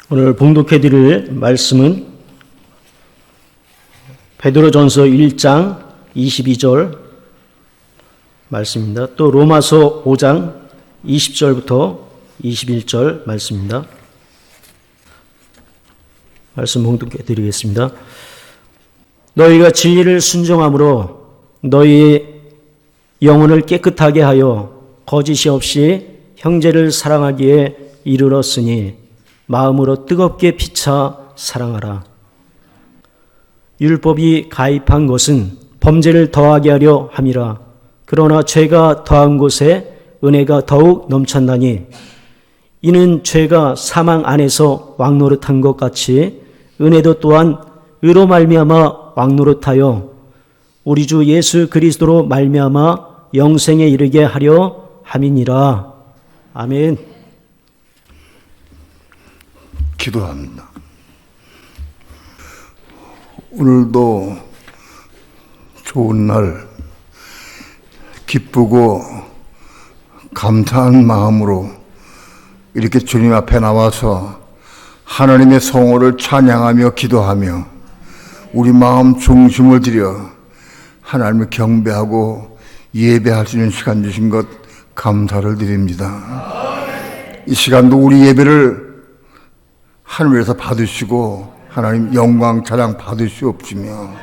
오늘 봉독해 드릴 말씀은 베드로전서 1장 22절 말씀입니다. 또 로마서 5장 20절부터 21절 말씀입니다. 말씀 봉독해 드리겠습니다. 너희가 진리를 순종함으로 너희의 영혼을 깨끗하게 하여 거짓이 없이 형제를 사랑하기에 이르렀으니 마음으로 뜨겁게 피차 사랑하라. 율법이 가입한 것은 범죄를 더하게 하려 함이라. 그러나 죄가 더한 곳에 은혜가 더욱 넘쳤나니 이는 죄가 사망 안에서 왕노릇한 것 같이 은혜도 또한 의로 말미암아 왕노릇하여 우리 주 예수 그리스도로 말미암아 영생에 이르게 하려 함이니라. 아멘. 기도합니다. 오늘도 좋은 날, 기쁘고 감사한 마음으로 이렇게 주님 앞에 나와서 하나님의 성호를 찬양하며 기도하며 우리 마음 중심을 들여 하나님을 경배하고 예배할 수 있는 시간 주신 것 감사를 드립니다. 이 시간도 우리 예배를 하늘에서 받으시고 하나님 영광 찬양 받으시옵시며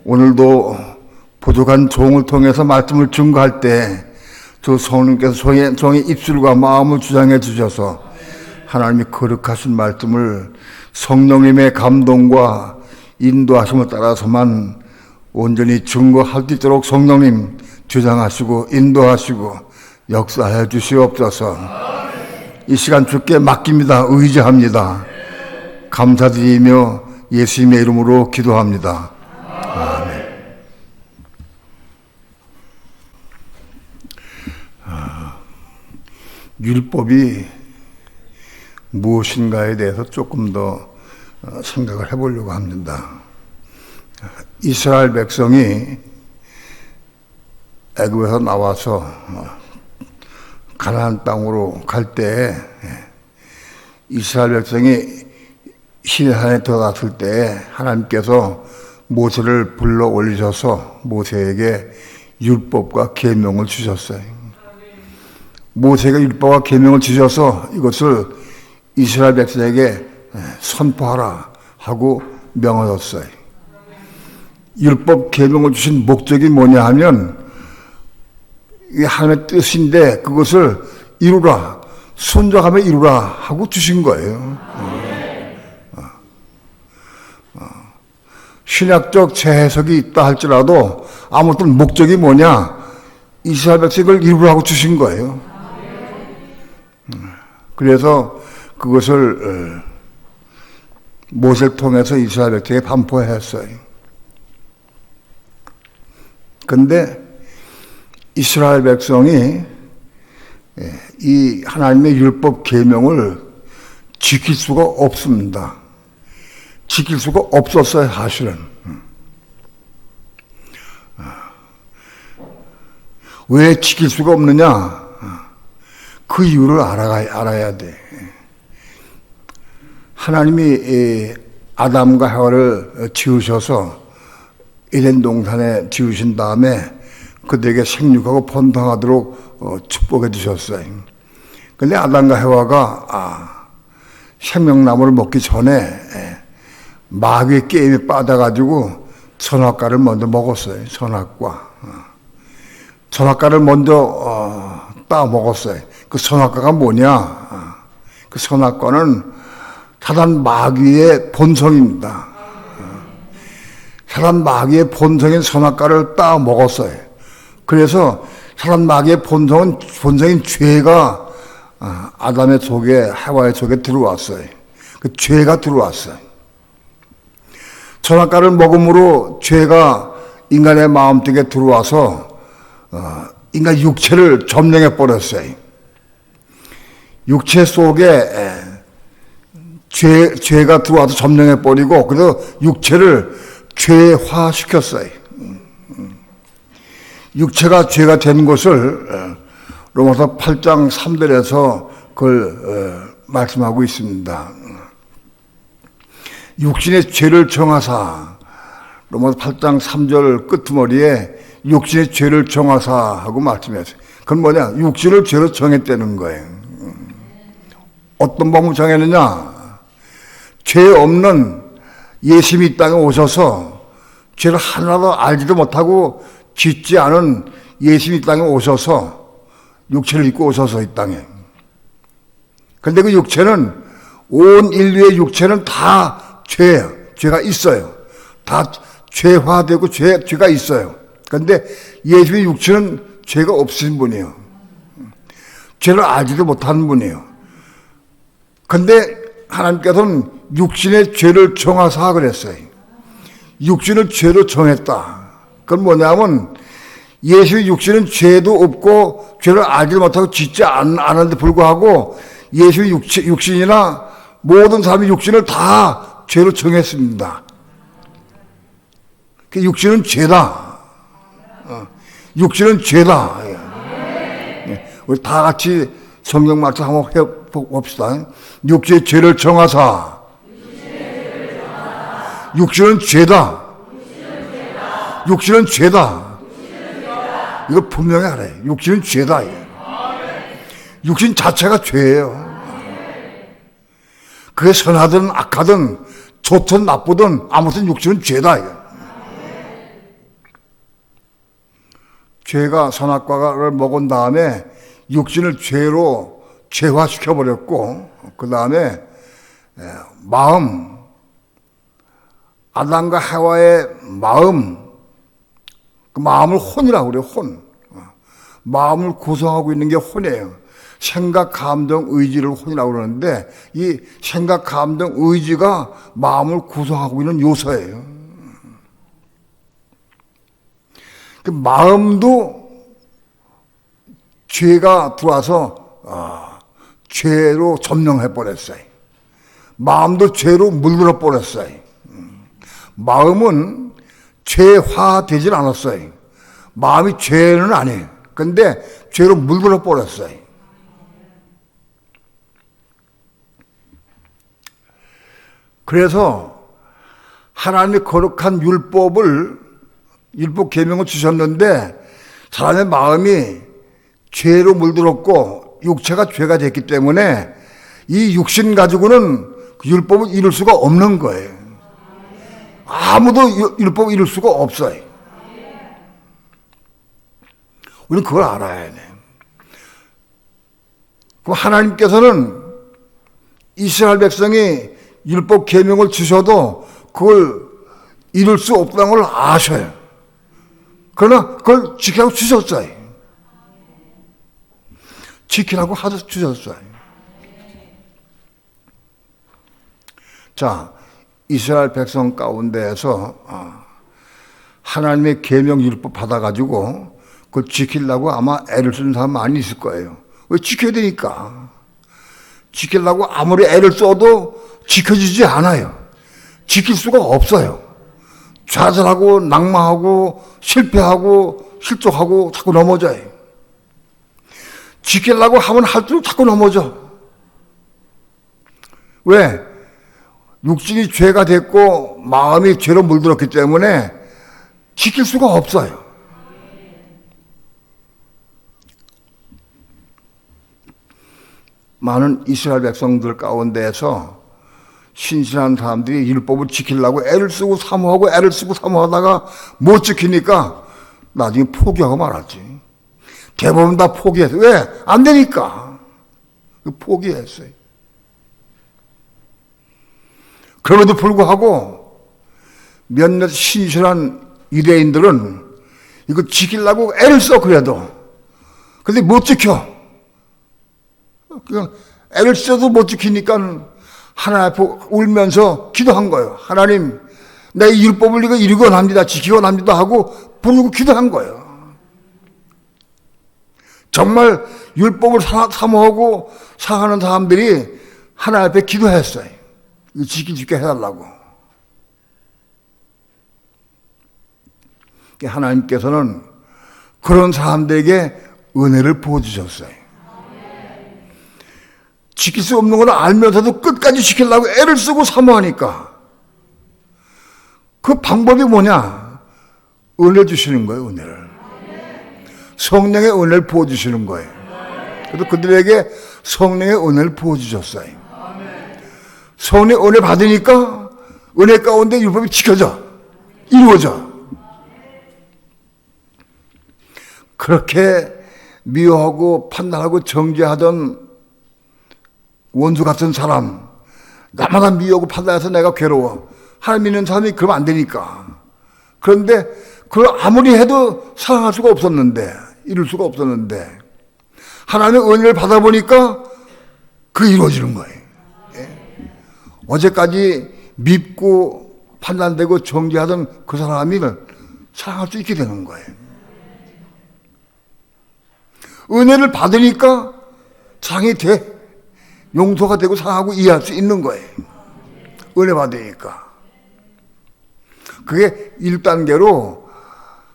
오늘도 부족한 종을 통해서 말씀을 증거할 때 저 성령께서 종의 입술과 마음을 주장해 주셔서 하나님이 거룩하신 말씀을 성령님의 감동과 인도하심을 따라서만 온전히 증거할 수 있도록 성령님 주장하시고 인도하시고 역사하여 주시옵소서. 이 시간 주께 맡깁니다. 의지합니다. 감사드리며 예수님의 이름으로 기도합니다. 아멘. 율법이 무엇인가에 대해서 조금 더 생각을 해보려고 합니다. 이스라엘 백성이 애굽에서 나와서 가나안 땅으로 갈 때 이스라엘 백성이 시내산에 들어갔을 때 하나님께서 모세를 불러 올리셔서 모세에게 율법과 계명을 주셨어요. 모세가 율법과 계명을 주셔서 이것을 이스라엘 백성에게 선포하라 하고 명하셨어요. 율법 계명을 주신 목적이 뭐냐 하면 이게 하나님의 뜻인데 그것을 이루라, 순종하며 이루라 하고 주신 거예요. 신약적 재해석이 있다 할지라도 아무튼 목적이 뭐냐, 이스라엘 백성을 이루라고 주신 거예요. 그래서 그것을 모세를 통해서 이스라엘 백성에 반포했어요. 그런데 이스라엘 백성이 이 하나님의 율법 계명을 지킬 수가 없습니다. 지킬 수가 없었어요, 사실은. 왜 지킬 수가 없느냐? 그 이유를 알아야 돼. 하나님이 아담과 하와를 지으셔서 에덴 동산에 지으신 다음에 그들에게 생육하고 번성하도록 축복해 주셨어요. 그런데 아담과 하와가 생명나무를 먹기 전에 마귀의 게임에 빠져가지고 선악과를 먼저 먹었어요. 선악과를 먼저 따 먹었어요. 그 선악과가 뭐냐? 그 선악과는 사단 마귀의 본성입니다. 사단 마귀의 본성인 선악과를 따 먹었어요. 그래서 사단 마귀의 본성인 죄가 아담의 속에, 하와의 속에 들어왔어요. 그 죄가 들어왔어요. 선악과를 먹음으로 죄가 인간의 마음속에 들어와서 인간 육체를 점령해 버렸어요. 육체 속에 죄가 들어와서 점령해 버리고 그래서 육체를 죄화시켰어요. 육체가 죄가 된 것을 로마서 8장 3절에서 그걸 말씀하고 있습니다. 육신의 죄를 정하사, 로마서 8장 3절 끄트머리에 육신의 죄를 정하사 하고 말씀했어요. 그건 뭐냐? 육신을 죄로 정했다는 거예요. 어떤 방법을 정했느냐? 죄 없는 예수님이 이 땅에 오셔서 죄를 하나도 알지도 못하고 짓지 않은 예수님이 이 땅에 오셔서 육체를 입고 오셔서 이 땅에. 그런데 그 육체는, 온 인류의 육체는 다 죄예요. 죄가 있어요. 다 죄화되고 죄가 있어요. 그런데 예수의 육체는 죄가 없으신 분이에요. 죄를 알지도 못하는 분이에요. 그런데 하나님께서는 육신의 죄를 정하사 그랬어요. 육신을 죄로 정했다. 그건 뭐냐면 예수의 육신은 죄도 없고 죄를 알지 못하고 짓지 않았는데 불구하고 예수의 육신이나 모든 사람의 육신을 다 죄로 정했습니다. 육신은 죄다. 육신은 죄다. 우리 다 같이 성경 말씀 한번 해봅시다. 육신의 죄를 정하사. 육신은 죄다. 육신은 죄다. 이거 분명히 알아요. 육신은 죄다. 육신 자체가 죄예요. 그게 선하든 악하든 좋든 나쁘든 아무튼 육신은 죄다. 죄가 선악과를 먹은 다음에 육신을 죄로 죄화시켜버렸고, 그 다음에 마음, 아담과 하와의 마음, 그 마음을 혼이라고 그래요. 혼. 마음을 구성하고 있는 게 혼이에요. 생각, 감정, 의지를 혼이라고 그러는데 이 생각, 감정, 의지가 마음을 구성하고 있는 요소예요. 그 마음도 죄가 들어와서 죄로 점령해버렸어요. 마음도 죄로 물들어 버렸어요. 마음은 죄화되질 않았어요. 마음이 죄는 아니에요. 근데 죄로 물들어 버렸어요. 그래서 하나님의 거룩한 율법 계명을 주셨는데 사람의 마음이 죄로 물들었고 육체가 죄가 됐기 때문에 이 육신 가지고는 그 율법을 이룰 수가 없는 거예요. 아무도 율법을 이룰 수가 없어요. 우리는 그걸 알아야 돼. 그럼 하나님께서는 이스라엘 백성이 율법 계명을 주셔도 그걸 이룰 수 없다는 걸 아셔요. 그러나 그걸 지키라고 주셨어요. 지키라고 주셨어요. 자, 이스라엘 백성 가운데에서 하나님의 계명 율법 받아가지고 그걸 지키려고 아마 애를 쓰는 사람 많이 있을 거예요. 왜? 지켜야 되니까. 지키려고 아무리 애를 써도 지켜지지 않아요. 지킬 수가 없어요. 좌절하고 낙마하고 실패하고 실족하고 자꾸 넘어져요. 지키려고 하면 할수록 자꾸 넘어져. 왜? 육신이 죄가 됐고 마음이 죄로 물들었기 때문에 지킬 수가 없어요. 많은 이스라엘 백성들 가운데에서 신실한 사람들이 율법을 지키려고 애를 쓰고 사모하고 애를 쓰고 사모하다가 못 지키니까 나중에 포기하고 말았지. 대부분 다 포기했어요. 왜? 안 되니까. 포기했어요. 그럼에도 불구하고 몇몇 신실한 유대인들은 이거 지키려고 애를 써 그래도. 근데 못 지켜. 애를 써도 못 지키니까 하나님 앞에 울면서 기도한 거예요. 하나님, 내 이 율법을 이거 이루곤 합니다. 지키곤 합니다 하고 부르고 기도한 거예요. 정말 율법을 사모하고 사랑하는 사람들이 하나님 앞에 기도했어요. 이거 지키게 해달라고. 하나님께서는 그런 사람들에게 은혜를 부어주셨어요. 지킬 수 없는 걸 알면서도 끝까지 지키려고 애를 쓰고 사모하니까 그 방법이 뭐냐? 은혜 주시는 거예요, 은혜를. 성령의 은혜를 부어주시는 거예요. 그래서 그들에게 성령의 은혜를 부어주셨어요. 성령의 은혜 받으니까 은혜 가운데 율법이 지켜져, 이루어져. 그렇게 미워하고 판단하고 정죄하던 원수 같은 사람, 나마다 미워하고 판단해서 내가 괴로워. 하나님 믿는 사람이 그러면 안 되니까. 그런데 그걸 아무리 해도 사랑할 수가 없었는데, 이룰 수가 없었는데, 하나님의 은혜를 받아보니까 그게 이루어지는 거예요. 예. 어제까지 밉고 판단되고 정죄하던 그 사람이 사랑할 수 있게 되는 거예요. 은혜를 받으니까 사랑이 돼. 용서가 되고 사랑하고 이해할 수 있는 거예요. 은혜 받으니까. 그게 1단계로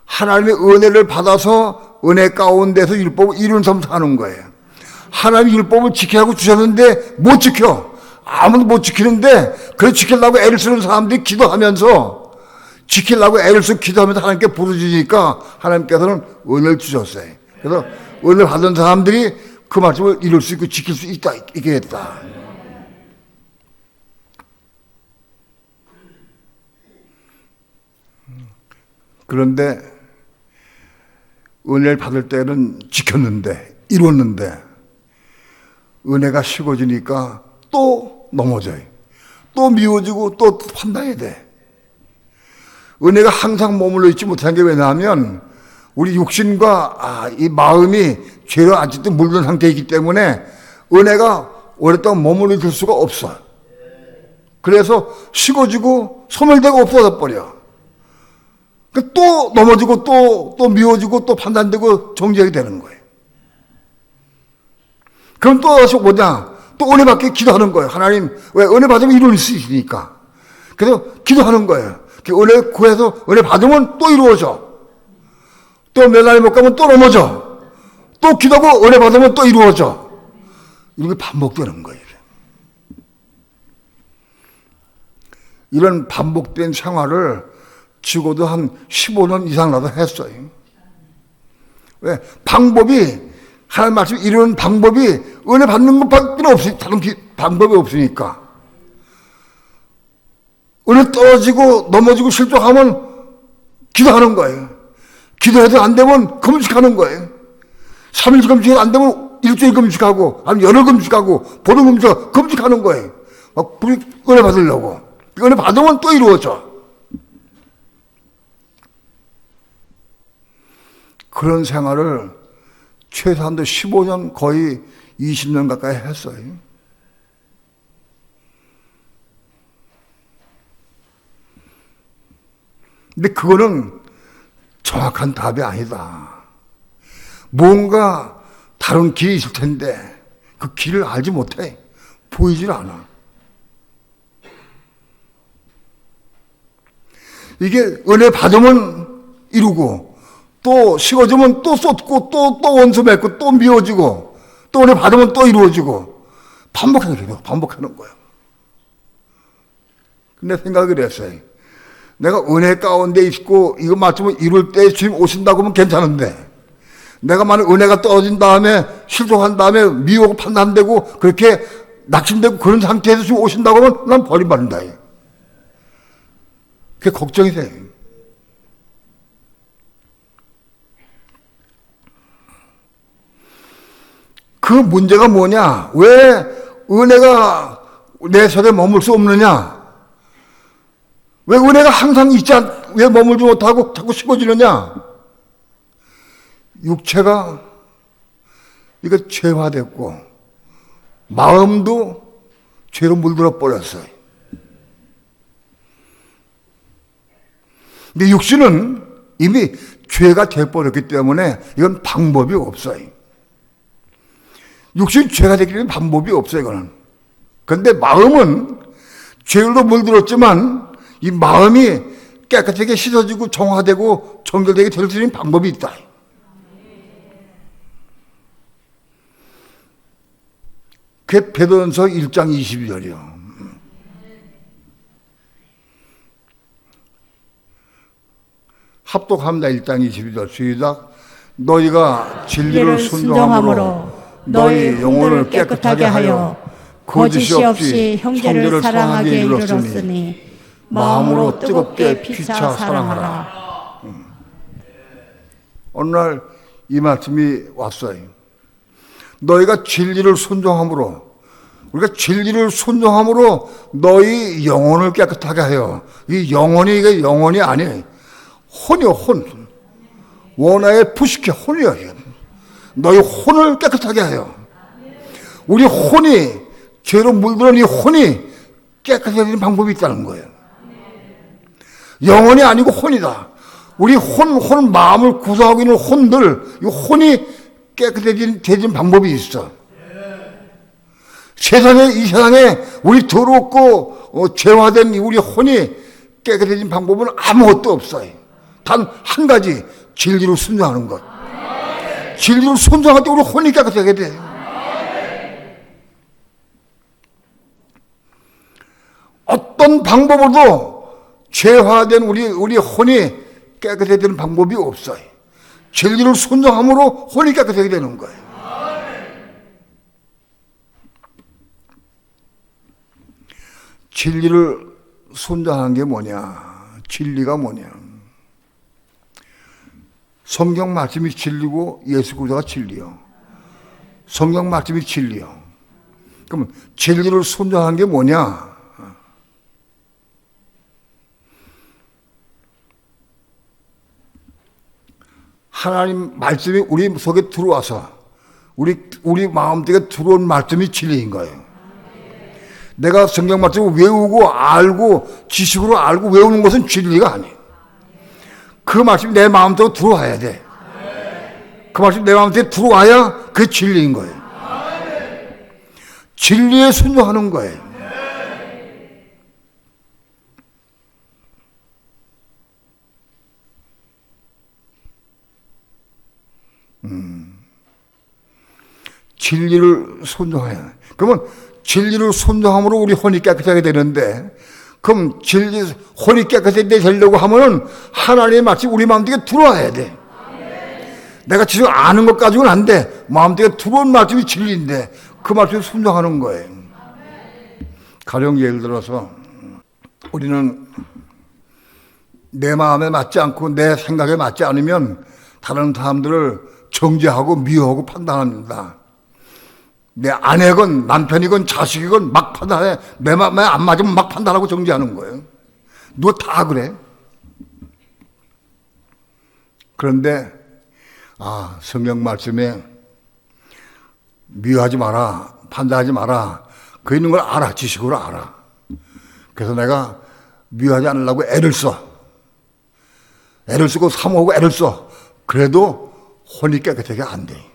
하나님의 은혜를 받아서 은혜 가운데서 율법을 이룬 삶 사는 거예요. 하나님의 율법을 지키라고 주셨는데 못 지켜. 아무도 못 지키는데 그걸 지키려고 애를 쓰는 사람들이 기도하면서 지키려고 애를 쓰고 기도하면서 하나님께 부르짖으니까 하나님께서는 은혜를 주셨어요. 그래서 은혜를 받은 사람들이 그 말씀을 이룰 수 있고 지킬 수 있다, 이게 했다. 그런데 은혜를 받을 때는 지켰는데, 이뤘는데, 은혜가 식어지니까 또 넘어져요. 또 미워지고 또 판단해야 돼. 은혜가 항상 머물러 있지 못한 게 왜냐하면 우리 육신과 이 마음이 죄로 아직도 물든 상태이기 때문에 은혜가 오랫동안 머물러 있을 수가 없어. 그래서 식어지고 소멸되고 없어져 버려. 또 넘어지고 또 미워지고 또 판단되고 정죄하게 되는 거예요. 그럼 또 다시 뭐냐? 또 은혜 받게 기도하는 거예요. 하나님, 왜 은혜 받으면 이룰 수 있으니까. 그래서 기도하는 거예요. 은혜 구해서 은혜 받으면 또 이루어져. 또 몇 날이 못 가면 또 넘어져. 또 기도하고 은혜 받으면 또 이루어져. 이렇게 반복되는 거예요. 이런 반복된 생활을 죽어도 한 15년 이상 나도 했어요. 왜? 방법이, 하나님 말씀 이루는 방법이 은혜 받는 것밖에 없으니, 다른 방법이 없으니까. 은혜 떨어지고 넘어지고 실족하면 기도하는 거예요. 기도해도 안 되면 금식하는 거예요. 3일 금식이 안 되면 일주일 금식하고, 아니면 열흘 금식하고, 보름 금식하고, 금식하는 거예요. 막, 은혜 받으려고. 은혜 받으면 또 이루어져. 그런 생활을 최소한도 15년, 거의 20년 가까이 했어요. 근데 그거는 정확한 답이 아니다. 뭔가 다른 길이 있을 텐데 그 길을 알지 못해. 보이질 않아. 이게 은혜 받으면 이루고 또 식어지면 또 쏟고 또 원수 맺고 또 미워지고 또 은혜 받으면 또 이루어지고 반복하는 거예요. 근데 생각을 했어요. 내가 은혜 가운데 있고 이거 맞추면 이룰 때 주님 오신다고 하면 괜찮은데 내가 만약 은혜가 떨어진 다음에 실족한 다음에 미워하고 판단되고 그렇게 낙심되고 그런 상태에서 주님 오신다고 하면 난 버림받는다. 그게 걱정이 돼요. 그 문제가 뭐냐? 왜 은혜가 내 속에 머물 수 없느냐? 왜 은혜가 항상 있지 왜 머물지 못하고 자꾸 식어지느냐? 육체가 이거 죄화됐고 마음도 죄로 물들어 버렸어요. 근데 육신은 이미 죄가 돼버렸기 때문에 이건 방법이 없어요. 육신 죄가 되기 때문에 방법이 없어요, 이거는. 그런데 마음은 죄로 물들었지만 이 마음이 깨끗하게 씻어지고 정화되고 정결되게 될 수 있는 방법이 있다. 그게 베드로전서 1장 22절이요. 합독합니다. 1장 22절 시작. 너희가 진리를 진리를 순종함으로 순종함으로 너희 영혼을 깨끗하게 하여 거짓이 없이 형제를 사랑하게 이르렀으니 마음으로 뜨겁게 피차 사랑하라. 어느 날 이 말씀이 왔어요. 너희가 진리를 순종함으로, 우리가 진리를 순종함으로 너희 영혼을 깨끗하게 하여. 이 영혼이 이게 영혼이 아니에요. 혼이요, 혼. 원하의 푸시케 혼이요. 너희 혼을 깨끗하게 하여. 우리 혼이 죄로 물들은 이 혼이 깨끗해지는 방법이 있다는 거예요. 영혼이 아니고 혼이다. 우리 혼 마음을 구성하고 있는 혼들, 이 혼이 깨끗해지는 방법이 있어. 이 세상에 우리 더럽고 죄화된 우리 혼이 깨끗해진 방법은 아무것도 없어요. 단 한 가지, 진리로 순종하는 것. 진리로 순종할 때 우리 혼이 깨끗하게 돼. 어떤 방법으로도 죄화된 우리 혼이 깨끗해지는 방법이 없어요. 진리를 순종함으로 혼이 깨끗하게 되는 거예요. 진리를 순종하는 게 뭐냐? 진리가 뭐냐? 성경 말씀이 진리고 예수 그리스도가 진리요. 성경 말씀이 진리요. 그럼 진리를 순종하는 게 뭐냐? 하나님 말씀이 우리 속에 들어와서 우리 마음속에 들어온 말씀이 진리인 거예요. 내가 성경 말씀을 외우고 알고 지식으로 알고 외우는 것은 진리가 아니에요. 그 말씀이 내 마음속에 들어와야 돼. 그 말씀이 내 마음속에 들어와야 그게 진리인 거예요. 진리에 순종하는 거예요. 진리를 순종해야 돼. 그러면 진리를 순종함으로 우리 혼이 깨끗하게 되는데, 그럼 혼이 깨끗하게 되려고 하면은 하나님의 말씀이 우리 마음속에 들어와야 돼. 내가 지금 아는 것 가지고는 안 돼. 마음속에 들어온 말씀이 진리인데 그 말씀에 순종하는 거예요. 가령 예를 들어서 우리는 내 마음에 맞지 않고 내 생각에 맞지 않으면 다른 사람들을 정죄하고 미워하고 판단합니다. 내 아내건 남편이건 자식이건 막 판단해. 내 마음에 안 맞으면 막 판단하고 정죄하는 거예요. 누가 다 그래. 그런데 성경 말씀에 미워하지 마라, 판단하지 마라, 그 있는 걸 알아. 지식으로 알아. 그래서 내가 미워하지 않으려고 애를 쓰고 사모하고 애를 써. 그래도 혼이 깨끗하게 안 돼.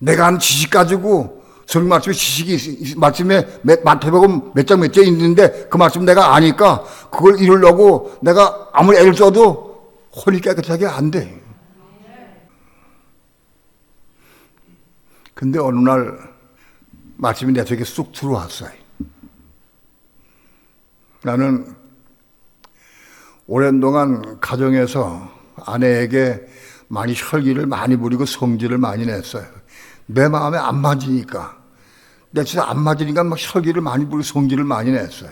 내가 아는 지식 가지고 성경 말씀에 지식이 말씀에 마태복음 몇 장 몇 장 있는데 그 말씀 내가 아니까 그걸 이루려고 내가 아무리 애를 써도 혼이 깨끗하게 안 돼. 근데 어느 날 말씀이 내 속에 쑥 들어왔어요. 나는 오랜 동안 가정에서 아내에게 많이 혈기를 많이 부리고 성질을 많이 냈어요. 내 마음에 안 맞으니까. 내 진짜 안 맞으니까 막 혈기를 많이 부리고 성질을 많이 냈어요.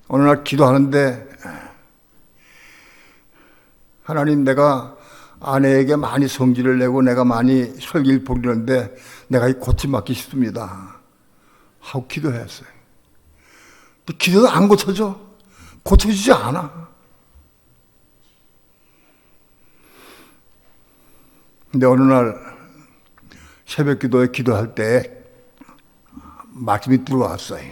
어느 날 기도하는데 하나님, 내가 아내에게 많이 성질을 내고 내가 많이 혈기를 부리는데 내가 이 고침받기 싶습니다 하고 기도했어요. 근데 기도가 안 고쳐져. 고쳐지지 않아. 근데 어느 날 새벽 기도에 기도할 때 말씀이 들어왔어요.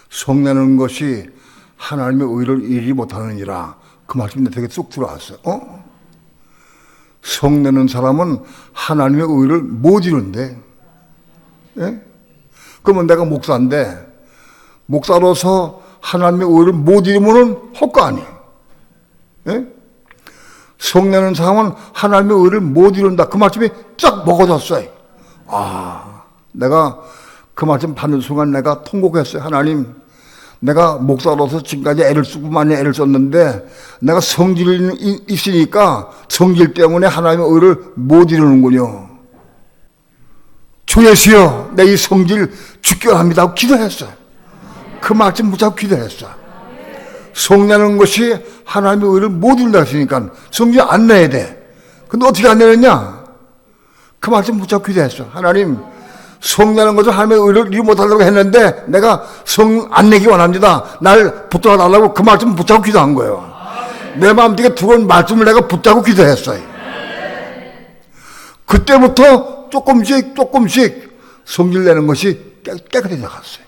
성내는 것이 하나님의 의를 이루지 못하느니라. 그 말씀이 내 속에 쑥 들어왔어요. 성내는 사람은 하나님의 의를 못 이룬대. 예? 그러면 내가 목사인데 목사로서 하나님의 의를 못 이루면 헛거 아니에요. 예? 성내는 사람은 하나님의 의를 못 이룬다. 그 말씀이 쫙 먹어졌어요. 내가 그 말씀 받는 순간 내가 통곡했어요. 하나님, 내가 목사로서 지금까지 애를 쓰고 많이 애를 썼는데 내가 성질이 있으니까 성질 때문에 하나님의 의를 못 이루는군요. 주 예수여, 내 이 성질 죽게 합니다 하고 기도했어요. 그 말씀 붙잡고 기도했어. 성내는 것이 하나님의 의를 못 이룬다 했으니까 성질 안 내야 돼. 근데 어떻게 안 내느냐? 그 말씀 붙잡고 기도했어. 하나님, 성내는 것을 하나님의 의를 이루 못하려고 했는데 내가 성 안 내기 원합니다. 날 붙들어 달라고 그 말씀 붙잡고 기도한 거예요. 내 마음속에 들어온 말씀을 내가 붙잡고 기도했어요. 그때부터 조금씩 성질 내는 것이 깨끗해져 갔어요.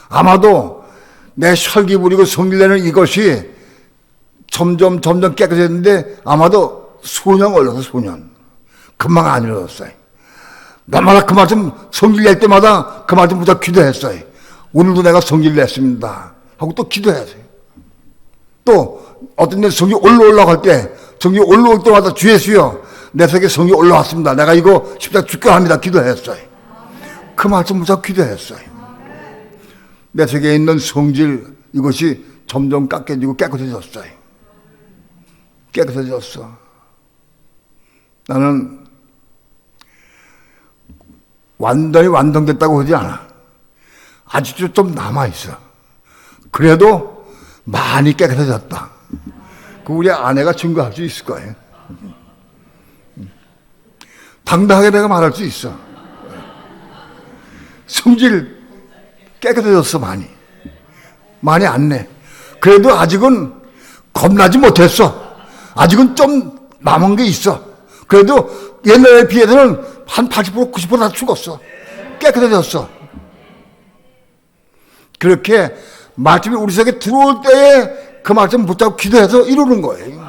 아마도 내 혈기 부리고 성질 내는 이것이 점점 깨끗해졌는데 아마도 수년 걸려서 수년. 금방 안 이루어졌어요. 날마다 그 말씀 성질 낼 때마다 그 말씀 붙잡고 기도했어요. 오늘도 내가 성질 냈습니다 하고 또 기도했어요. 또 어떤 데 성질 올라갈 때 성질 올라올 때마다 주 예수여, 내 속에 성질 올라왔습니다. 내가 이거 십자가 죽게 합니다. 기도했어요. 그 말씀 붙잡고 기도했어요. 내 속에 있는 성질 이것이 점점 깎여지고 깨끗해졌어요. 깨끗해졌어. 나는 완전히 완성됐다고 하지 않아. 아직도 좀 남아있어. 그래도 많이 깨끗해졌다. 그 우리 아내가 증거할 수 있을 거예요. 당당하게 내가 말할 수 있어. 성질 깨끗해졌어. 많이 안 내. 그래도 아직은 겁나지 못했어. 아직은 좀 남은 게 있어. 그래도 옛날에 비해서는 한 80% 90%다 죽었어. 깨끗해졌어. 그렇게 말씀이 우리 속에 들어올 때에 그 말씀 붙잡고 기도해서 이루는 거예요.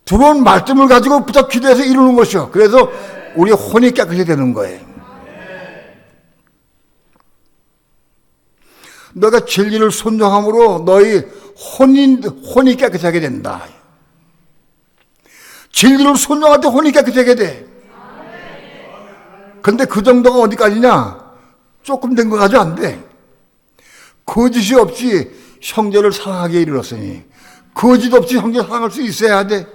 들어온 말씀을 가지고 붙잡고 기도해서 이루는 것이요. 그래서 우리 혼이 깨끗이 되는 거예요. 너가 진리를 순종함으로 너희 혼이 깨끗하게 된다. 진리를 순종할 때 혼이 깨끗하게 돼. 근데 그 정도가 어디까지냐? 조금 된 거 가지고 안 돼. 거짓이 없이 형제를 사랑하게 이르렀으니 거짓 없이 형제 사랑할 수 있어야 돼.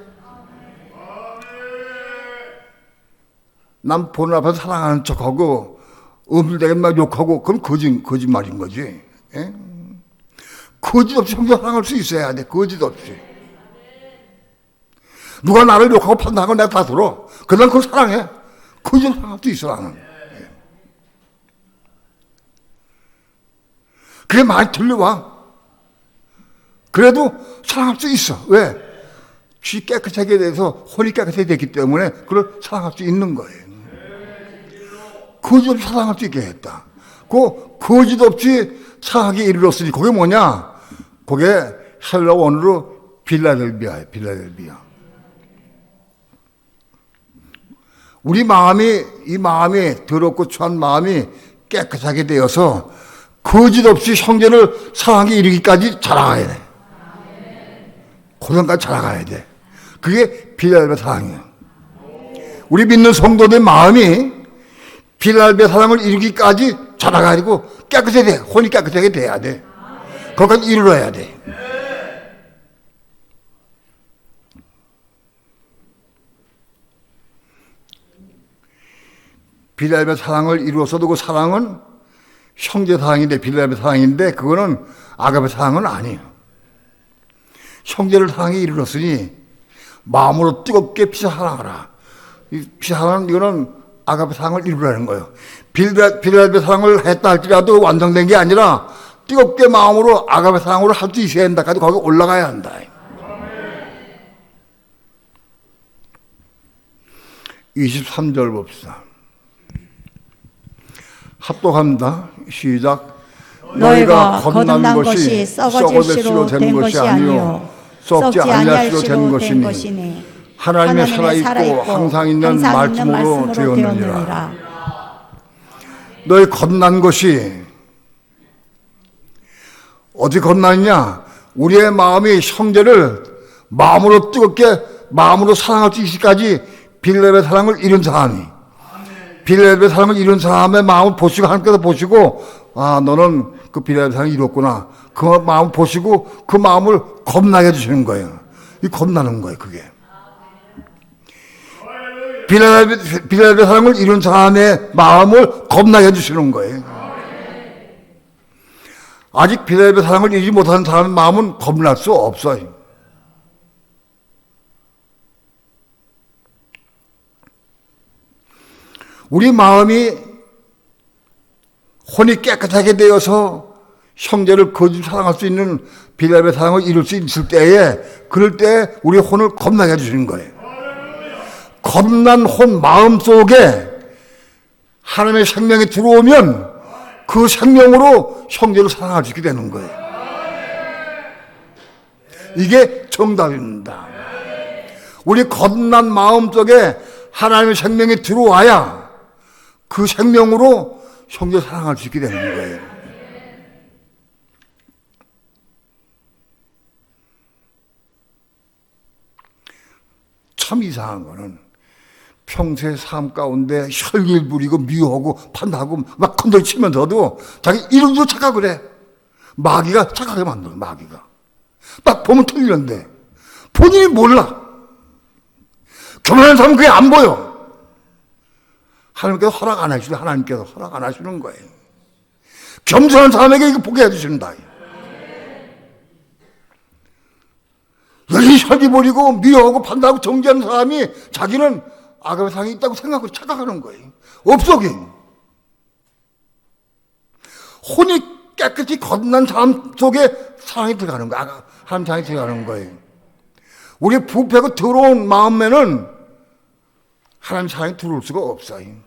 남 보는 앞에서 사랑하는 척하고 엄밀하게 막 욕하고 그건 거짓말인 거지. 예? 거짓 없이 형제 사랑할 수 있어야 돼. 거짓 없이. 누가 나를 욕하고 판단하고 내가 다 들어. 그냥 그걸 사랑해. 거짓 사랑할 수 있어 나는. 그게 많이 들려와. 그래도 사랑할 수 있어. 왜? 쥐 깨끗하게 돼서 혼이 깨끗하게 됐기 때문에 그걸 사랑할 수 있는 거예요. 거짓 없이 사랑할 수 있게 했다. 그 거짓 없이 사랑하게 이르렀으니 그게 뭐냐? 그게 헬라 원어로 빌라델비아예요. 빌라델비아. 우리 이 마음이 더럽고 추한 마음이 깨끗하게 되어서 거짓 없이 형제를 사랑하게 이르기까지 자라가야 돼. 고전까지 자라가야 돼. 그게 빌라델비아 사랑이에요. 우리 믿는 성도들 마음이 빌라델비아 사랑을 이루기까지 자라가지고 깨끗해야 돼. 혼이 깨끗하게 돼야 돼. 거기까지 이루어야 돼. 빌라델비아 사랑을 이루었어도 그 사랑은 형제 사랑인데 빌라델비아 사랑인데 그거는 아가페 사랑은 아니에요. 형제를 사랑에 이르렀으니 마음으로 뜨겁게 피차 사랑하라. 이 피차 사랑은 이거는 아가페 사랑을 이루라는 거예요. 빌라델비아 사랑을 했다 할지라도 완성된 게 아니라 뜨겁게 마음으로 아가페 사랑으로 할 수 있어야 한다까지 거기 올라가야 한다. (23절) 봅시다. 합독합니다. 시작. 너희가 거듭난 것이 썩어질 씨로 된 것이 아니요 썩지 아니할 씨로 된 것이니 하나님의 살아있고 항상 있는 말씀으로 되었느니라. 너희 거듭난 것이 어디 거듭났냐? 우리의 마음이 형제를 마음으로 뜨겁게 마음으로 사랑할 수 있을까지 빌라델비아 사랑을 이룬 사람이 빌레벨 사람을 이룬 사람의 마음을 보시고 하나님께서 보시고 너는 그 빌레벨 사람을 이뤘구나. 그 마음을 보시고 그 마음을 겁나게 해주시는 거예요. 이 겁나는 거예요, 그게. 빌레벨 사람을 이룬 사람의 마음을 겁나게 해주시는 거예요. 아직 빌레벨 사람을 이루지 못하는 사람의 마음은 겁날 수 없어요. 우리 마음이 혼이 깨끗하게 되어서 형제를 거짓 사랑할 수 있는 빌레벨 사랑을 이룰 수 있을 때에, 그럴 때 우리 혼을 겁나게 해주시는 거예요. 겁난 혼 마음 속에 하나님의 생명이 들어오면 그 생명으로 형제를 사랑할 수 있게 되는 거예요. 이게 정답입니다. 우리 겁난 마음 속에 하나님의 생명이 들어와야 그 생명으로 형제 사랑할 수 있게 되는 거예요. 참 이상한 거는 평소의 삶 가운데 혈기를 부리고 미워하고 판단하고 막 건들치면서도 자기 이름도 착각을 해. 마귀가 착각하게 만들어, 마귀가. 딱 보면 틀리는데 본인이 몰라. 교만한 사람은 그게 안 보여. 하나님께서 허락 안 하시는, 하나님께서 허락 안 하시는 거예요. 겸손한 사람에게 이거 보게 해주신다. 여기 혈기 부리고 미워하고 판단하고 정죄하는 사람이 자기는 아가의 사랑이 있다고 생각하고 착각하는 거예요. 없어, 그게. 혼이 깨끗이 거듭난 사람 속에 사랑이 들어가는 거예요. 하나님 사랑이 들어가는 거예요. 우리 부패고 더러운 마음에는 하나님 사랑이 들어올 수가 없어요.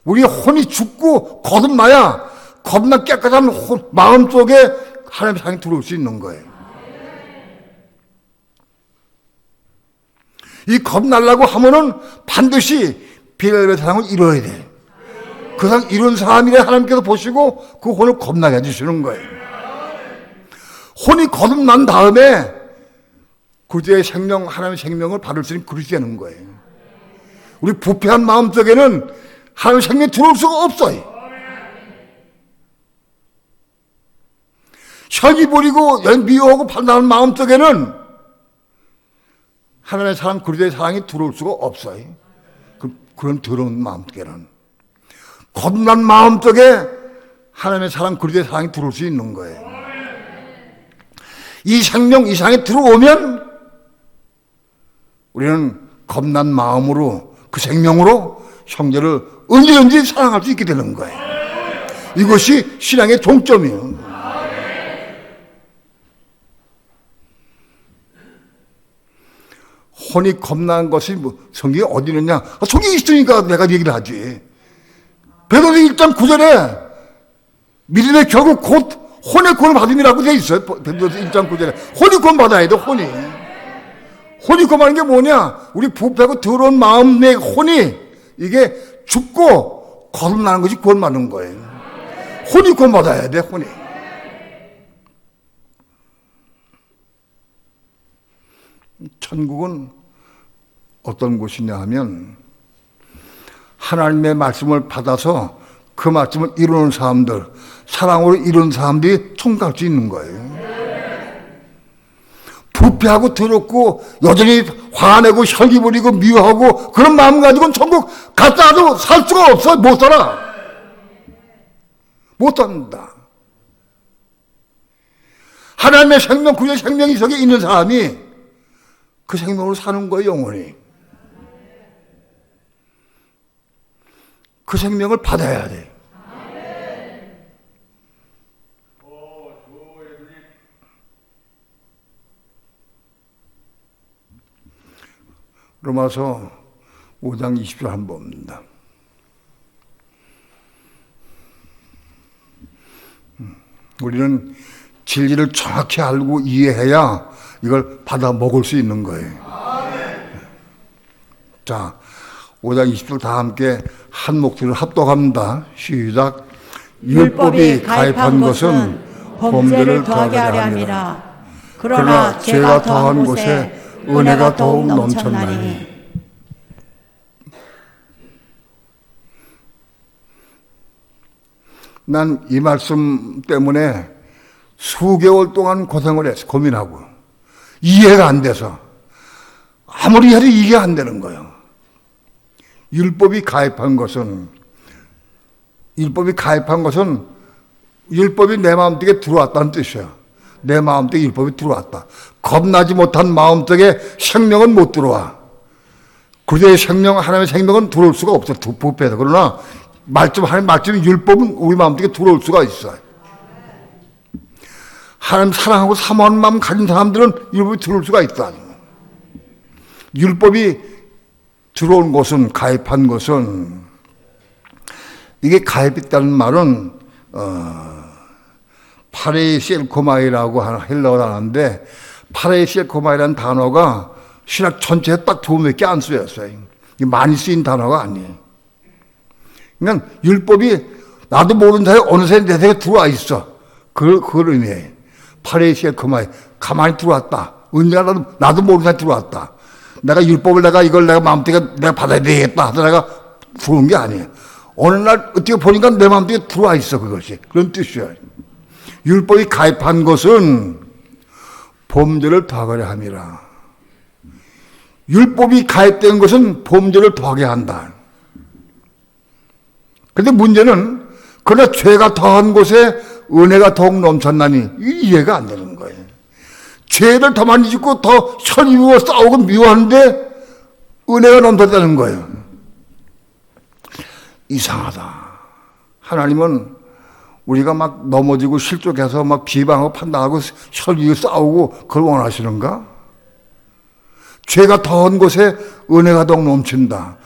우리 혼이 죽고 거듭나야 겁나 깨끗한 마음 속에 하나님 사랑이 들어올 수 있는 거예요. 이 겁나려고 하면은 반드시 빌레벨 사랑을 이뤄야 돼. 그 사람 이룬 사람이래 하나님께서 보시고 그 혼을 겁나게 해주시는 거예요. 혼이 거듭난 다음에 그때의 생명, 하나님의 생명을 받을 수 있는 그릇이 되는 거예요. 우리 부패한 마음 속에는 하나님의 생명이 들어올 수가 없어요. 혈기 부리고 미워하고 판단하는 마음 속에는 하나님의 사랑, 그리스도의 사랑이 들어올 수가 없어요. 그런 더러운 마음 속에는. 거듭난 마음 속에 하나님의 사랑, 그리스도의 사랑이 들어올 수 있는 거예요. 이 생명, 이 사랑이 들어오면 우리는 겁난 마음으로, 그 생명으로 형제를 언제든지 사랑할 수 있게 되는 거예요. 이것이 신앙의 종점이에요. 혼이 겁난 것이 성경에 어디 있느냐? 성경에 있으니까 내가 얘기를 하지. 베드로전 1장 9절에 믿음의 결국 곧 혼의 구원을 받음이라고 되어 있어요. 베드로전 1장 9절에. 혼이 구원 받아야 돼, 혼이. 혼이 구원 받는 게 뭐냐? 우리 부패고 더러운 마음의 혼이 이게 죽고 거듭나는 것이 구원 받는 거예요. 혼이 구원 받아야 돼, 혼이. 천국은 어떤 곳이냐 하면 하나님의 말씀을 받아서 그 말씀을 이루는 사람들, 사랑으로 이루는 사람들이 총갈 수 있는 거예요. 부패하고 더럽고 여전히 화내고 혈기 부리고 미워하고 그런 마음 가지고는 천국 갔다도 살 수가 없어. 못 살아. 못 산다. 하나님의 생명, 그의 생명이 속에 있는 사람이 그 생명으로 사는 거예요, 영원히. 그 생명을 받아야 돼. 로마서 5장 20절 한번 봅니다. 우리는 진리를 정확히 알고 이해해야 이걸 받아 먹을 수 있는 거예요. 자, 5장 20절 다 함께 한 목소리로 합독합니다. 시작. 율법이 가입한 것은 범죄를 더하게 하려 함이라. 그러나 죄가 더한 곳에 은혜가 더욱 넘쳤나니. 난 이 말씀 때문에 수개월 동안 고생을 했어. 고민하고. 이해가 안 돼서. 아무리 해도 이해 안 되는 거예요. 율법이 가입한 것은 율법이 내 마음속에 들어왔다는 뜻이에요. 내 마음속에 율법이 들어왔다. 겁나지 못한 마음속에 생명은 못 들어와. 그대의 생명, 하나님의 생명은 들어올 수가 없어. 부패해서. 그러나 하나님 말씀이 율법은 우리 마음속에 들어올 수가 있어요. 하나님 사랑하고 사모하는 마음 가진 사람들은 율법이 들어올 수가 있다. 율법이 들어온 것은, 가입한 것은, 이게 가입했다는 말은 파레이셀코마이라고 하는 헬라어 단어인데, 파레이셀코마이라는 단어가 신학 전체에 딱 두 몇 개 안 쓰였어요. 많이 쓰인 단어가 아니에요. 그러니까 율법이 나도 모르는 사이에 어느새 내 속에 들어와 있어. 그걸 의미해요. 파레이셀코마이, 가만히 들어왔다. 은혜가 나도 모르는 사이에 들어왔다. 내가 율법을 이걸 마음속에 내가 받아야 되겠다 하다 내가 들어온 게 아니에요. 어느 날 어떻게 보니까 내 마음속에 들어와 있어. 그것이. 그런 뜻이에요. 율법이 가입한 것은 범죄를 더하게 함이라. 율법이 가입된 것은 범죄를 더하게 한다. 그런데 문제는 그러나 죄가 더한 곳에 은혜가 더욱 넘쳤나니 이해가 안 되는 거예요. 죄를 더 많이 짓고 더 설미워 싸우고 미워하는데 은혜가 넘쳤다는 거예요. 이상하다. 하나님은 우리가 막 넘어지고 실족해서 막 비방하고 판단하고 설미고 싸우고 그걸 원하시는가? 죄가 더한 곳에 은혜가 더욱 넘친다.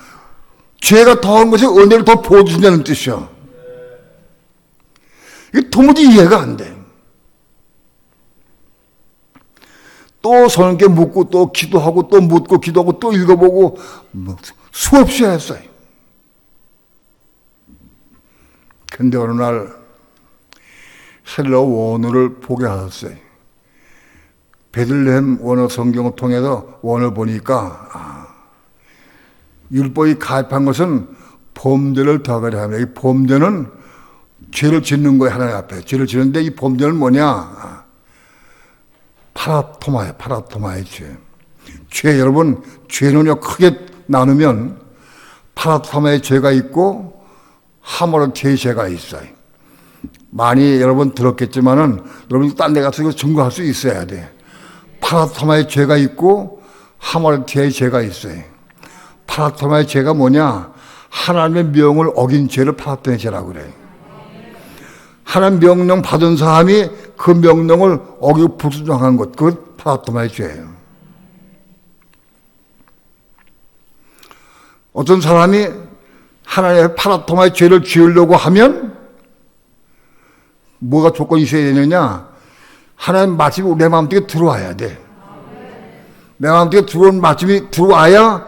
죄가 더한 곳에 은혜를 더 부어준다는 뜻이야. 이게 도무지 이해가 안 돼. 또 성령께 묻고 또 기도하고 또 묻고 기도하고 또 읽어보고 수없이 했어요. 근데 어느 날 헬러 원어를 보게 하셨어요. 베들레헴 원어 성경을 통해서 원어를 보니까 율법이 가입한 것은 범죄를 더하게 합니다. 이 범죄는 죄를 짓는 거예요. 하나님 앞에 죄를 짓는데 이 범죄는 뭐냐? 파라토마의 죄. 죄 여러분, 죄는요 크게 나누면 파라토마의 죄가 있고 하모르티의 죄가 있어요. 많이 여러분 들었겠지만은 여러분이 딴 데 가서 이거 증거할 수 있어야 돼. 파라토마의 죄가 있고 하모르티의 죄가 있어요. 파라토마의 죄가 뭐냐? 하나님의 명을 어긴 죄를 파라토마의 죄라고 그래요. 하나님 명령 받은 사람이 그 명령을 어기고 불순종한 것, 그건 파라토마의 죄예요. 어떤 사람이 하나님의 파라토마의 죄를 지으려고 하면 뭐가 조건이 있어야 되느냐? 하나님 말씀이 내 마음속에 들어와야 돼. 내 마음속에 들어온 말씀이 들어와야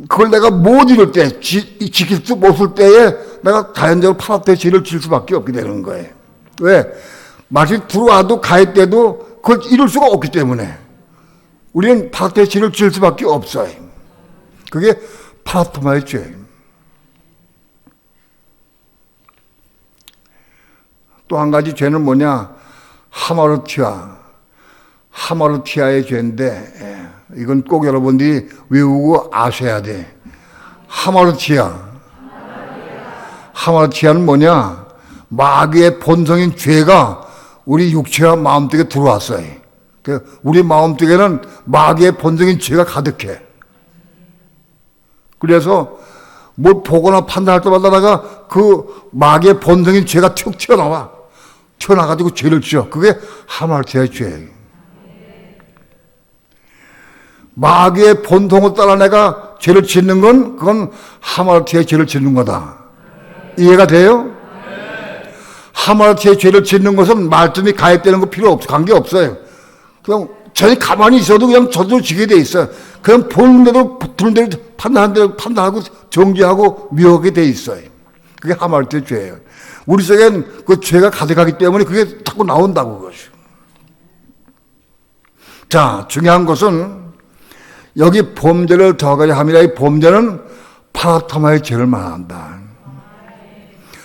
그걸 내가 못 이룰 때, 지킬 수 못할 때에 내가 자연적으로 파라토마의 죄를 지을 수밖에 없게 되는 거예요. 왜? 말씀이 들어와도 가입돼도 그걸 이룰 수가 없기 때문에 우리는 파라토마의 죄를 지을 수밖에 없어요. 그게 파라토마의 죄예요. 또 한 가지 죄는 뭐냐? 하마르티아의 죄인데 이건 꼭 여러분들이 외우고 아셔야 돼. 하마르티아는 뭐냐? 마귀의 본성인 죄가 우리 육체와 마음속에 들어왔어요. 우리 마음속에는 마귀의 본성인 죄가 가득해. 그래서 뭘 보거나 판단할 때마다 그 마귀의 본성인 죄가 툭 튀어나가지고 죄를 지어. 그게 하마르티아의 죄예요. 마귀의 본성을 따라 내가 죄를 짓는 건 그건 하마르티아의 죄를 짓는 거다. 이해가 돼요? 하마르티아의 죄를 짓는 것은 말씀이 가입되는 거 필요 없어. 관계없어요. 그냥 전혀 가만히 있어도 그냥 저절로 지게 돼 있어요. 그냥 보는 대로 들은 대로 판단하는 대로 판단하고 정죄하고 미워하게 돼 있어요. 그게 하마르티아의 죄예요. 우리 속엔 그 죄가 가득하기 때문에 그게 자꾸 나온다고 그것이. 자, 중요한 것은 여기 범죄를 더하게 함이라. 이 범죄는 파라토마의 죄를 말한다.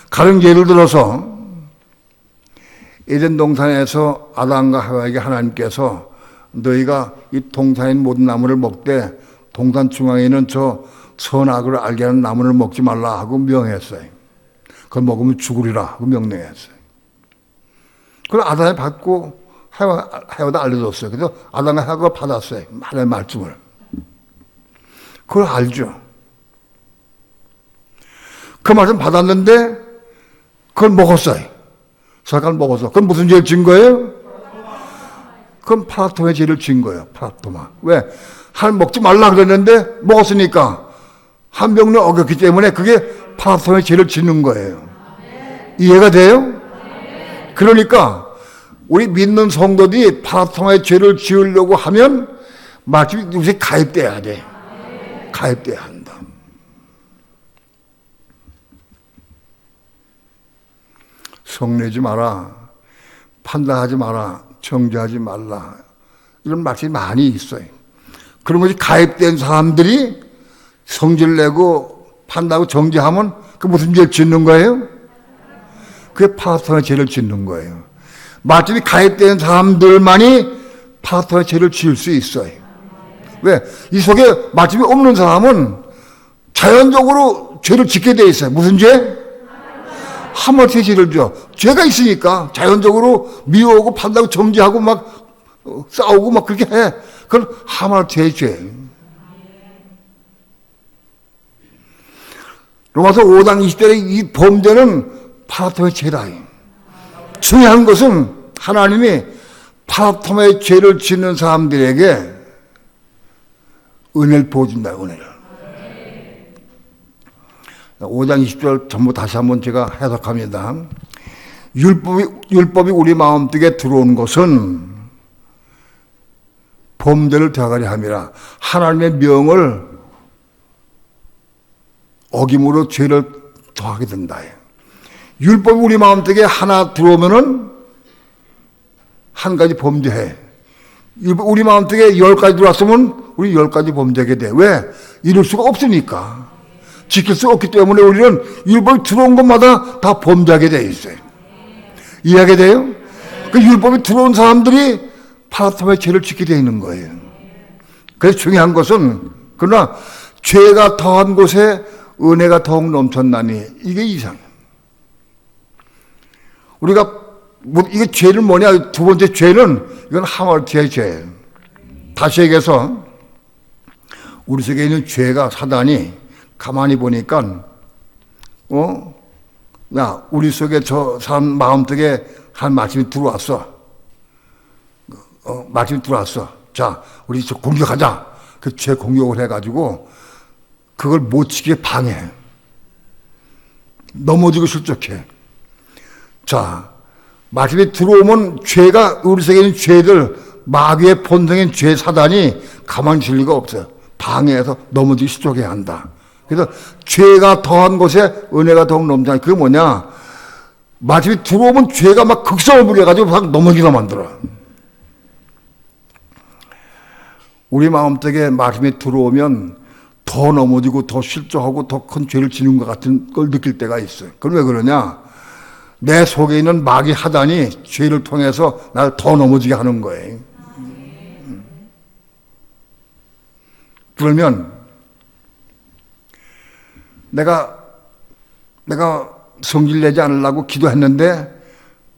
가령 예를 들어서 에덴 동산에서 아담과 하와에게 하나님께서 너희가 이 동산의 모든 나무를 먹되 동산 중앙에 있는 저 선악을 알게 하는 나무를 먹지 말라 하고 명했어요. 그걸 먹으면 죽으리라 하고 명령했어요. 그걸 아담이 받고 하와도 알려줬어요. 그래서 아담과 하와가 받았어요. 하나님의 말씀을. 그걸 알죠. 그 말씀 받았는데 그걸 먹었어요. 선악과를 먹어서. 그건 무슨 죄를 진 거예요? 그건 파라토마의 죄를 진 거예요. 파라토마. 왜? 하나님 먹지 말라 그랬는데 먹었으니까 한 명령 어겼기 때문에 그게 파라토마의 죄를 짓는 거예요. 이해가 돼요? 그러니까 우리 믿는 성도들이 파라토마의 죄를 지으려고 하면 마치 이것에 가입돼야 돼. 가입돼야 한다. 성내지 마라. 판단하지 마라. 정죄하지 말라. 이런 말씀이 많이 있어요. 그런 것이 가입된 사람들이 성질 내고 판단하고 정죄하면 그 무슨 죄를 짓는 거예요? 그게 파라토마의 죄를 짓는 거예요. 말씀이 가입된 사람들만이 파라토마의 죄를 지을 수 있어요. 왜? 이 속에 말씀이 없는 사람은 자연적으로 죄를 짓게 돼 있어요. 무슨 죄? 하마터면 죄를 져. 죄가 있으니까 자연적으로 미워하고 판단하고 정죄하고 막 싸우고 막 그렇게 해. 그건 하마터면 죄. 로마서 5장 20절에 이 범죄는 파라토마의 죄다. 중요한 것은 하나님이 파라토마의 죄를 짓는 사람들에게 은혜를 부어준다. 은혜를. 5장 20절 전부 다시 한번 제가 해석합니다. 율법이 우리 마음속에 들어온 것은 범죄를 더하려 함이라. 하나님의 명을 어김으로 죄를 더하게 된다. 율법이 우리 마음속에 하나 들어오면은 한 가지 범죄해. 우리 마음속에 10가지 들어왔으면 우리 10가지 범죄하게 돼. 왜? 이룰 수가 없으니까. 지킬 수 없기 때문에 우리는 율법이 들어온 것마다 다 범죄하게 돼 있어요. 이해하게 돼요? 그 율법이 들어온 사람들이 파라토마의 죄를 짓게 되어 있는 거예요. 그래서 중요한 것은 그러나 죄가 더한 곳에 은혜가 더욱 넘쳤나니 이게 이상해요. 우리가 이게 죄는 뭐냐? 두 번째 죄는 이건 하마르티아의 죄예요. 다시 얘기해서 우리 속에 있는 죄가 사단이 가만히 보니까 야 우리 속에 저 사람 마음속에 한 말씀이 들어왔어. 말씀이 들어왔어. 자 우리 저 공격하자. 그 죄 공격을 해가지고 그걸 못 지게 방해. 넘어지고 실족해. 자 말씀이 들어오면 죄가 우리 속에 있는 죄들 마귀의 본성인 죄 사단이 가만히 있을 리가 없어요. 방해해서 넘어지기 실족해야 한다. 그래서 죄가 더한 곳에 은혜가 더욱 넘잖아요. 그게 뭐냐? 말씀이 들어오면 죄가 막 극성을 부려가지고 막 넘어지게 만들어. 우리 마음속에 말씀이 들어오면 더 넘어지고 더 실족하고 더 큰 죄를 지는 것 같은 걸 느낄 때가 있어요. 그건 왜 그러냐? 내 속에 있는 마귀 하단이 죄를 통해서 나를 더 넘어지게 하는 거예요. 그러면 내가 성질 내지 않으려고 기도했는데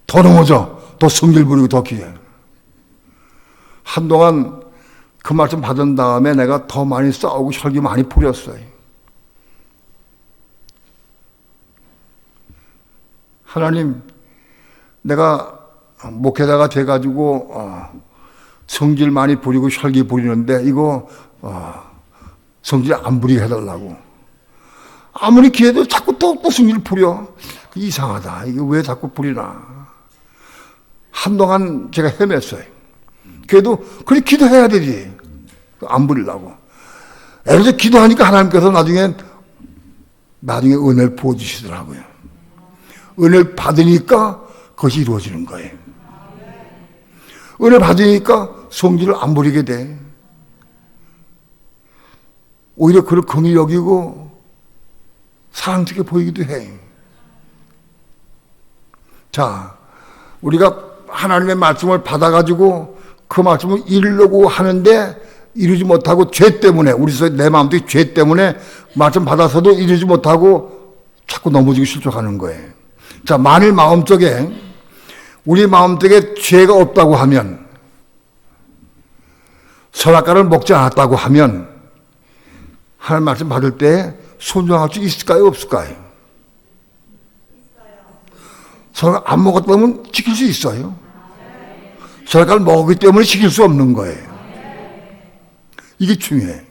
더 넘어져. 더 성질 부리고 더 기도해. 한동안 그 말씀 받은 다음에 내가 더 많이 싸우고 혈기 많이 부렸어요. 하나님, 내가 목회자가 돼가지고 성질 많이 부리고 혈기 부리는데 이거 성질 안 부리게 해달라고. 아무리 기회도 자꾸 또 성질 부려. 이상하다. 이거 왜 자꾸 부리나. 한동안 제가 헤맸어요. 그래도 그래 기도해야 되지. 안 부리려고. 그래서 기도하니까 하나님께서 나중에 은혜를 부어주시더라고요. 은혜를 받으니까 그것이 이루어지는 거예요. 은혜를 받으니까 성질을 안 부리게 돼. 오히려 그를 긍휼히 여기고 사랑스럽게 보이기도 해. 자, 우리가 하나님의 말씀을 받아가지고 그 말씀을 이루려고 하는데 이루지 못하고 죄 때문에, 내 마음속에 죄 때문에 말씀 받아서도 이루지 못하고 자꾸 넘어지고 실족하는 거예요. 자, 만일 마음속에, 우리 마음속에 죄가 없다고 하면, 선악과를 먹지 않았다고 하면 하나님 말씀 받을 때 순종할 수 있을까요? 없을까요? 선악과 안 먹었다면 지킬 수 있어요. 선악과를 먹었기 때문에 지킬 수 없는 거예요. 이게 중요해.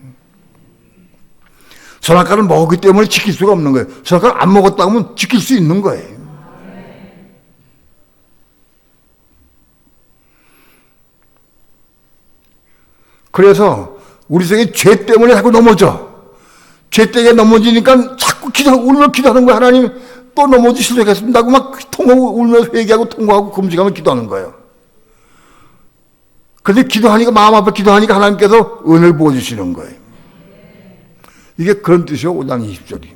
선악과를 먹었기 때문에 지킬 수가 없는 거예요. 선악과를 안 먹었다고 하면 지킬 수 있는 거예요. 그래서 우리 속에 죄 때문에 자꾸 넘어져. 죄 때문에 넘어지니까 자꾸 울며 기도하는 거야. 하나님 또 넘어지시도록 하겠습니다 하고 막 통하고 울면서 회개하고 통과하고 금식하며 기도하는 거예요. 그런데 기도하니까, 마음 앞에 기도하니까 하나님께서 은혜를 부어주시는 거예요. 이게 그런 뜻이요. 5장 20절이.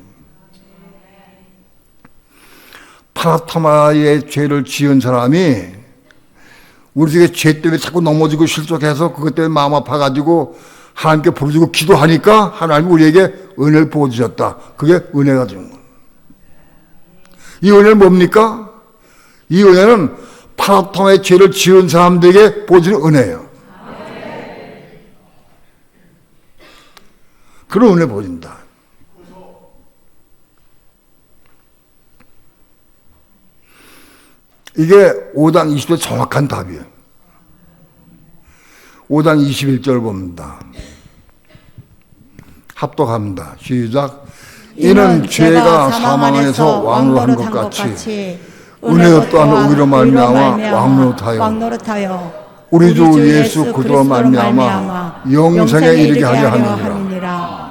파라타마의 죄를 지은 사람이 우리 속에 죄 때문에 자꾸 넘어지고 실족해서 그것 때문에 마음 아파가지고 하나님께 부르짖고 기도하니까 하나님이 우리에게 은혜를 부어주셨다. 그게 은혜가 주는 거예요. 이 은혜는 뭡니까? 이 은혜는 파라타마의 죄를 지은 사람들에게 보여주는 은혜예요. 그런 은혜 보여준다. 이게 5장 20절 정확한 답이에요. 5장 21절 봅니다. 합독합니다. 시작. 이는 죄가 사망 안에서 왕노릇한 것 같이 은혜가 또한 오기로 말미암아 왕노릇하여 우리 주 예수 그리스도로 말미암아 영생에 이르게 하려 하느니라.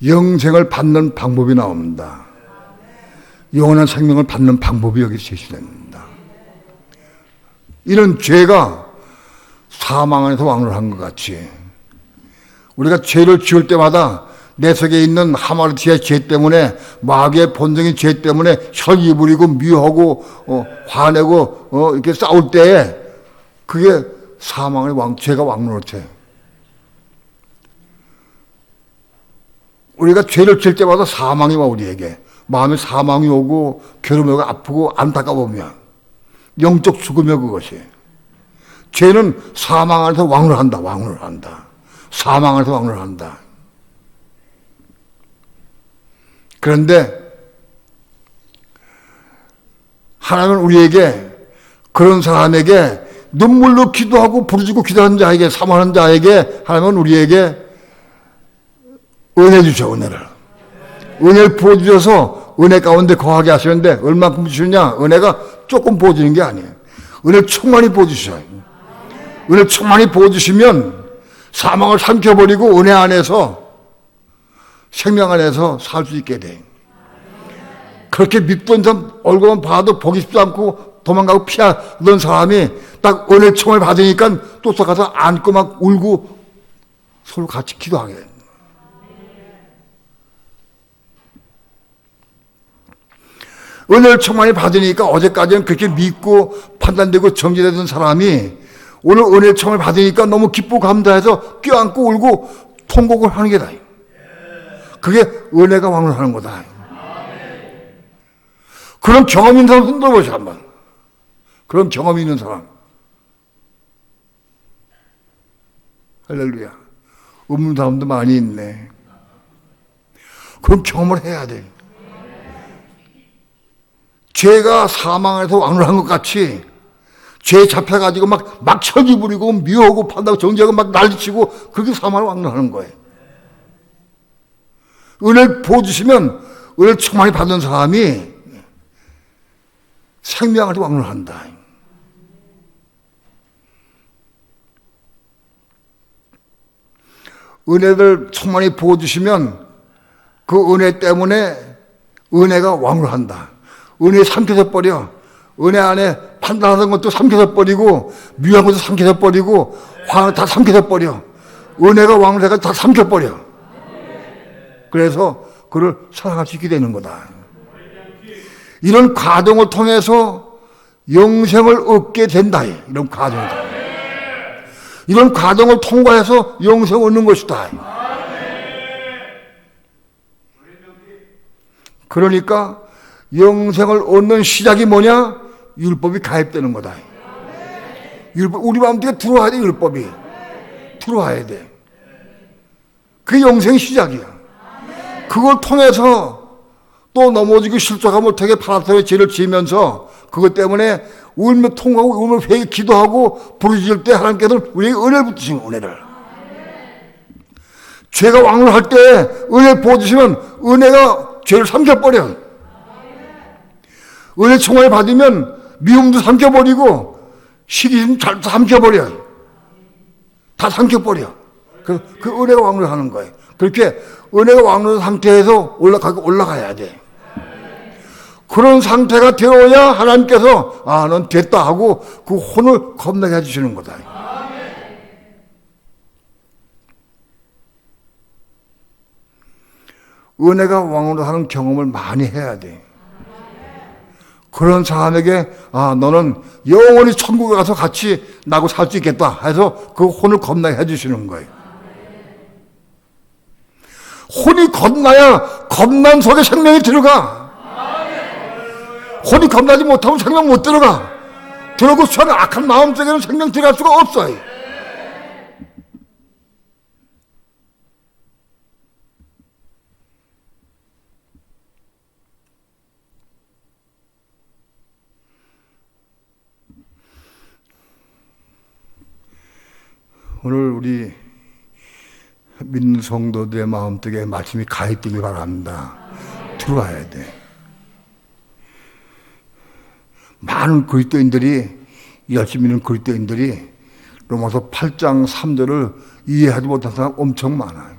영생을 받는 방법이 나옵니다. 영원한 생명을 받는 방법이 여기 제시됩니다. 이는 죄가 사망 안에서 왕노릇한 것 같이 우리가 죄를 지을 때마다 내 속에 있는 하마르티의 죄 때문에, 마귀의 본성의 죄 때문에 혈기 부리고 미워하고 화내고 이렇게 싸울 때에 그게 사망의 죄가 왕노릇해. 우리가 죄를 지을 때마다 사망이 와. 우리에게 마음에 사망이 오고 괴로움이 오고 아프고 안타까우며 영적 죽음이야. 그것이 죄는 사망 안에서 왕노릇한다. 사망 안에서 왕노릇한다. 그런데 하나님은 우리에게, 그런 사람에게, 눈물로 기도하고 부르짖고 기도하는 자에게, 사모하는 자에게 하나님은 우리에게 은혜 주셔. 은혜를 부어주셔서 은혜 가운데 거하게 하시는데 얼마큼 주시느냐? 은혜가 조금 부어주는 게 아니에요. 은혜를 충만히 부어주셔요. 은혜를 충만히 부어주시면 사망을 삼켜버리고 은혜 안에서, 생명 안에서 살 수 있게 돼. 그렇게 믿던 사람 얼굴만 봐도 보기 싶지 않고 도망가고 피하던 사람이 딱 은혜 총을 받으니까 또 가서 안고 막 울고 서로 같이 기도하게 돼. 은혜를 충만히 받으니까 어제까지는 그렇게 믿고 판단되고 정죄되던 사람이 오늘 은혜를 충만히 받으니까 너무 기쁘고 감사해서 껴안고 울고 통곡을 하는 게 다예요. 그게 은혜가 왕노릇하는 거다. 그런 경험 있는 사람 흔들어보세요 한번. 그런 경험이 있는 사람. 할렐루야. 없는 사람도 많이 있네. 그런 경험을 해야 돼. 죄가 사망 안에서 왕노릇한 것 같이 죄에 잡혀가지고 막 철기 부리고 미워하고 판다고 정죄하고 막 난리치고 그게 사망을 왕노릇하는 거예요. 은혜를 부어주시면 은혜를 충만히 받은 사람이 생명을 왕노릇한다. 은혜를 충만히 부어주시면 그 은혜 때문에 은혜가 왕노릇한다. 은혜 삼켜서 버려. 은혜 안에 판단하던 것도 삼켜서 버리고 미워한 것도 삼켜서 버리고 화는 다 삼켜서 버려. 은혜가 왕노릇해가 다 삼켜 버려. 그래서 그를 사랑할 수 있게 되는 거다. 이런 과정을 통해서 영생을 얻게 된다. 이런 과정이다. 이런 과정을 통과해서 영생을 얻는 것이다. 그러니까 영생을 얻는 시작이 뭐냐? 율법이 가입되는 거다. 율법, 우리 마음속에 들어와야 돼. 율법이 들어와야 돼. 그게 영생의 시작이야. 그걸 통해서 또 넘어지고 실족하면 못하게 파라토의 죄를 지으면서 그것 때문에 울며 통하고 울며 회개 기도하고 부르짖을 때 하나님께서는 우리에게 은혜를 붙이신 은혜를. 죄가 왕래할 때 은혜를 부어주시면 은혜가 죄를 삼켜버려. 은혜 총알 받으면 미움도 삼켜버리고 시기심 잘 삼켜버려. 다 삼켜버려. 그 은혜가 왕래하는 거예요. 그렇게 은혜가 왕래한 상태에서 올라가야 돼. 그런 상태가 되어야 하나님께서 넌 됐다 하고 그 혼을 겁나게 해주시는 거다. 은혜가 왕래하는 경험을 많이 해야 돼. 그런 사람에게 너는 영원히 천국에 가서 같이 나하고 살 수 있겠다 해서 그 혼을 겁나게 해주시는 거예요. 혼이 겁나야 겁난 속에 생명이 들어가. 혼이 겁나지 못하면 생명 못 들어가. 들어오고 수하는 악한 마음 속에는 생명 들어갈 수가 없어요. 오늘 우리 믿는 성도들의 마음속에 말씀이 가입되길 바랍니다. 들어와야 돼. 많은 그리스도인들이, 열심히 있는 그리스도인들이 로마서 8장 3절을 이해하지 못한 사람 엄청 많아요.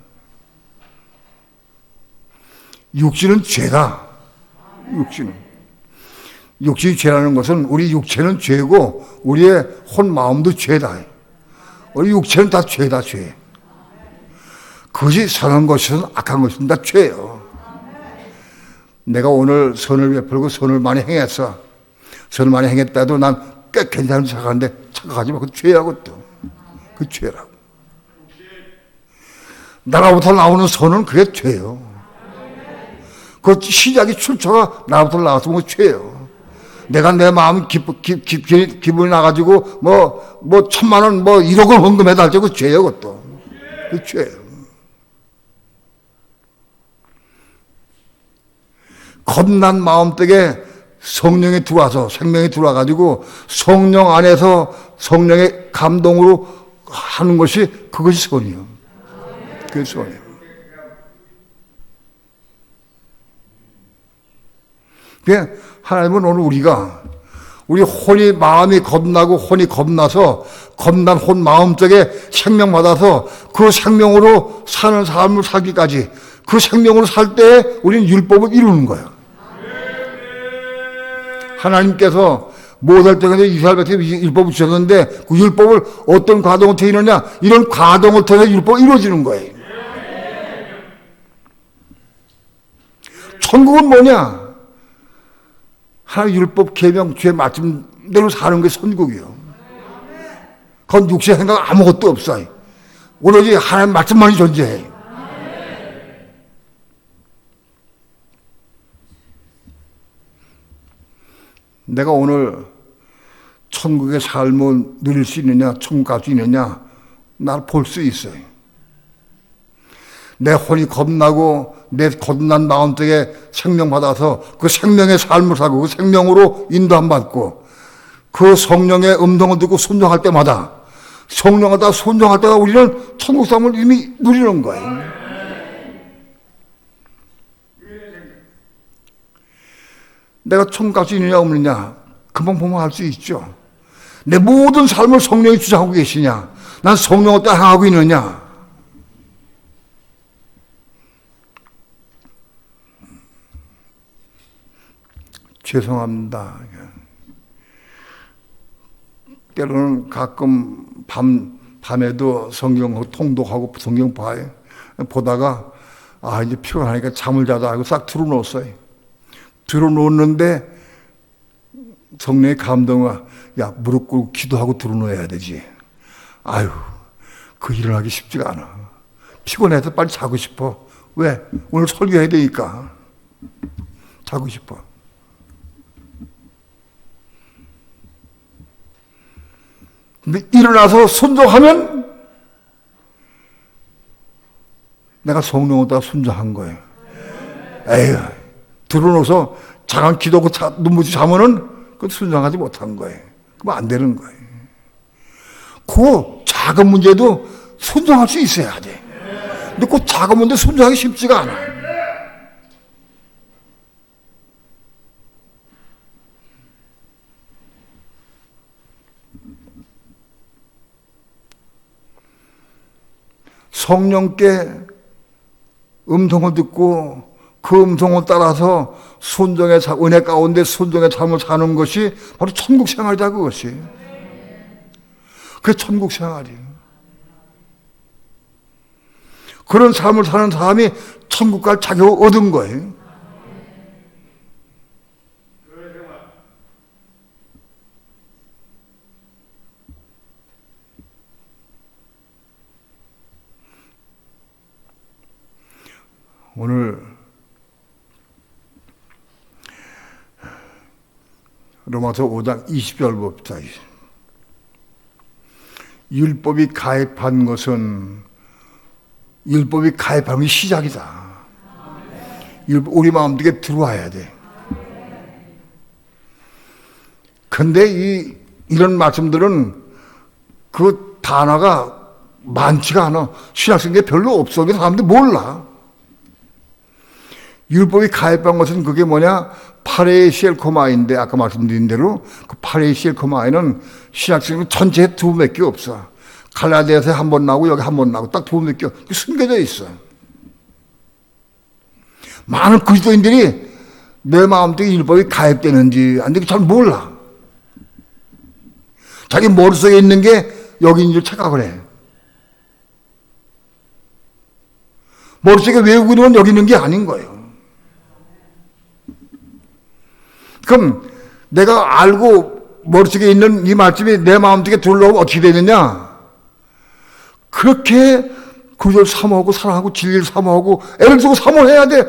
육신은 죄다. 육신이 죄라는 것은 우리 육체는 죄고 우리의 혼 마음도 죄다. 우리 육체는 다 죄다, 죄. 그것이 선한 것이든 악한 것이든 다 죄예요. 내가 오늘 선을 베풀고 선을 많이 행했어. 선을 많이 행했다 해도 난 꽤 괜찮은 착각하는데 착각하지 마. 그 죄라고 또. 그 죄라고. 나라부터 나오는 선은 그게 죄예요. 그 시작이 출처가 나라부터 나와서 그 죄예요. 내가 내 마음 기분이 나가지고 뭐 1,000,000원 1억을 헌금해다 할때 그 죄예요. 그것도. 그 죄예요. 겁난 마음속에 성령이 들어와서 생명이 들어와가지고 성령 안에서 성령의 감동으로 하는 것이 그것이 선이에요. 그게 선이에요. 그러니까 하나님은 오늘 우리 혼이 마음이 겁나고 혼이 겁나서 겁난 혼 마음속에 생명 받아서 그 생명으로 사는 삶을 살기까지 그 생명으로 살 때 우리는 율법을 이루는 거예요. 하나님께서 모세 때까지 이스라엘 백성에게 율법을 주셨는데 그 율법을 어떤 과정을 통해 이루느냐? 이런 과정을 통해 율법이 이루어지는 거예요. 천국은 뭐냐? 하나님 율법, 계명, 죄 말씀대로 사는 게 천국이에요. 그건 육신의 생각 아무것도 없어요. 오로지 하나님 말씀만이 존재해요. 내가 오늘 천국의 삶을 누릴 수 있느냐, 천국 갈 수 있느냐, 날 볼 수 있어요. 내 혼이 겁나고 내 겁난 마음속에 생명 받아서 그 생명의 삶을 살고 그 생명으로 인도함 받고 그 성령의 음성을 듣고 순종할 때마다 성령하다 순종할 때가 우리는 천국 삶을 이미 누리는 거예요. 내가 천국 갈 수 있느냐 없느냐 금방 보면 알 수 있죠. 내 모든 삶을 성령이 주장하고 계시냐, 난 성령을 따라하고 있느냐. 죄송합니다. 때로는 가끔 밤에도 성경 통독하고 성경 보다가 이제 피곤하니까 잠을 자다 하고 싹 틀어놓았어요. 들어놓는데 성령의 감동아, 야, 무릎 꿇고 기도하고 들어놓아야 되지. 아유, 그 일을 하기 쉽지가 않아. 피곤해서 빨리 자고 싶어. 왜? 오늘 설교해야 되니까. 자고 싶어. 근데 일어나서 순종하면 내가 성령보다 순종한 거예요. 에휴, 들어놓아서 잠깐 기도하고 눈부시 자면은 그건 순종하지 못한 거예요. 그럼 안 되는 거예요. 그 작은 문제도 순종할 수 있어야 돼. 근데 그 작은 문제 순종하기 쉽지가 않아. 성령께 음성을 듣고 그 음성을 따라서 순종의 은혜 가운데 순종의 삶을 사는 것이 바로 천국 생활이다, 그것이. 그게 천국 생활이에요. 그런 삶을 사는 사람이 천국 갈 자격을 얻은 거예요. 오늘 로마서 5장 20절 봅시다. 율법이 가입한 것은 율법이 가입하는 게 시작이다. 우리 마음속에 들어와야 돼. 근데 이런 말씀들은 그 단어가 많지가 않아. 신학생계 별로 없어. 그래서 사람들이 몰라. 율법이 가입한 것은 그게 뭐냐? 파레시엘코마인데, 아까 말씀드린 대로 그 파레시엘코마인은 신학생은 전체에 2밖에 없어. 갈라디아서에 한 번 나오고 여기 한 번 나오고 딱 2밖에 숨겨져 있어. 많은 그리스도인들이 내 마음속에 율법이 가입되는지 안 되는지 잘 몰라. 자기 머릿속에 있는 게 여기 있는 줄 착각을 해. 머릿속에 외우고 있는 건 여기 있는 게 아닌 거예요. 그럼 내가 알고 머릿속에 있는 이 말씀이 내 마음속에 들어오면 어떻게 되느냐? 그렇게 그걸 사모하고 사랑하고 진리를 사모하고 애를 쓰고 사모해야 돼.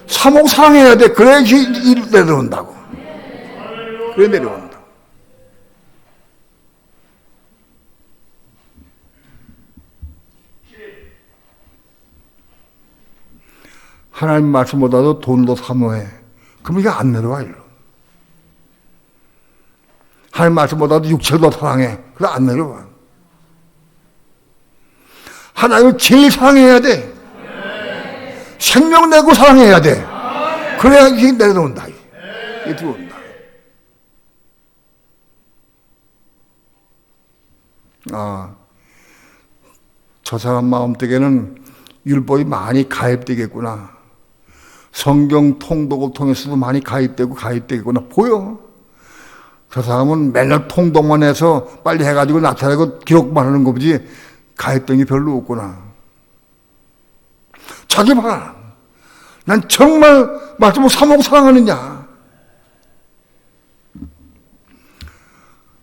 사모하고 사랑해야 돼. 그래야지 일 내려온다고. 그래 내려온다. 하나님 말씀보다도 돈도 사모해. 그럼 이게 안 내려와, 일로. 하나님 말씀보다도 육체를 더 사랑해. 그래 안 내려와. 하나님을 제일 사랑해야 돼. 생명 내고 사랑해야 돼. 그래야 이게 내려온다. 이게 들어온다. 아, 저 사람 마음속에는 율법이 많이 가입되겠구나. 성경 통독을 통해서도 많이 가입되겠구나. 보여. 저 사람은 맨날 통독만 해서 빨리 해가지고 나타내고 기록만 하는 거지 가입된 게 별로 없구나. 자기 봐라. 난 정말 말씀을 사모하고 사랑하느냐.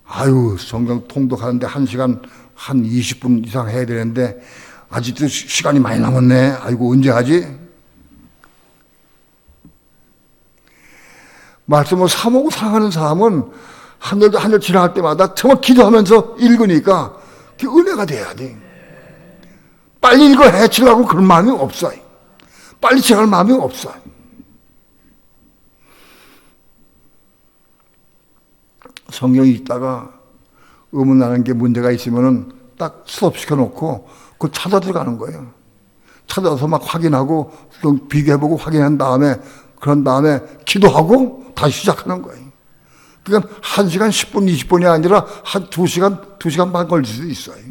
아유, 성경 통독하는데 1시간 한 20분 이상 해야 되는데 아직도 시간이 많이 남았네. 아이고, 언제 하지? 말씀을 사모하고 사랑하는 사람은 한 절 지나갈 때마다 정말 기도하면서 읽으니까 그게 은혜가 돼야 돼. 빨리 읽어 해치려고 그런 마음이 없어. 빨리 지나갈 마음이 없어. 성경 읽다가 의문나는 게 문제가 있으면은 딱 스톱시켜 놓고 그걸 찾아 들어가는 거예요. 찾아서 막 확인하고 비교해보고 확인한 다음에 그런 다음에 기도하고 다시 시작하는 거예요. 그러니까 1시간 10분, 20분이 아니라 한 2시간 반 걸릴 수도 있어요.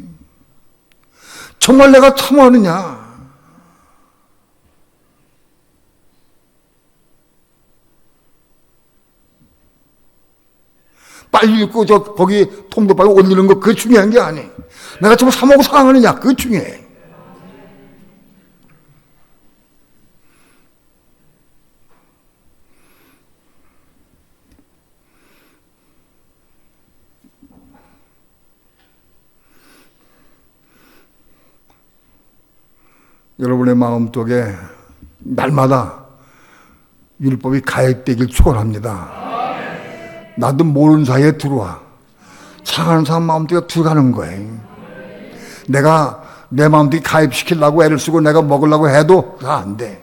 정말 내가 참아하느냐? 빨리 읽고 거기 통독방에 올리는 거 그게 중요한 게 아니에요. 내가 정말 사모하고 사랑하느냐? 그게 중요해. 여러분의 마음속에 날마다 율법이 가입되길 축원합니다. 나도 모르는 사이에 들어와. 사랑하는 사람 마음속에 들어가는 거예요. 내가 내 마음속에 가입시키려고 애를 쓰고 내가 먹으려고 해도 다 안 돼.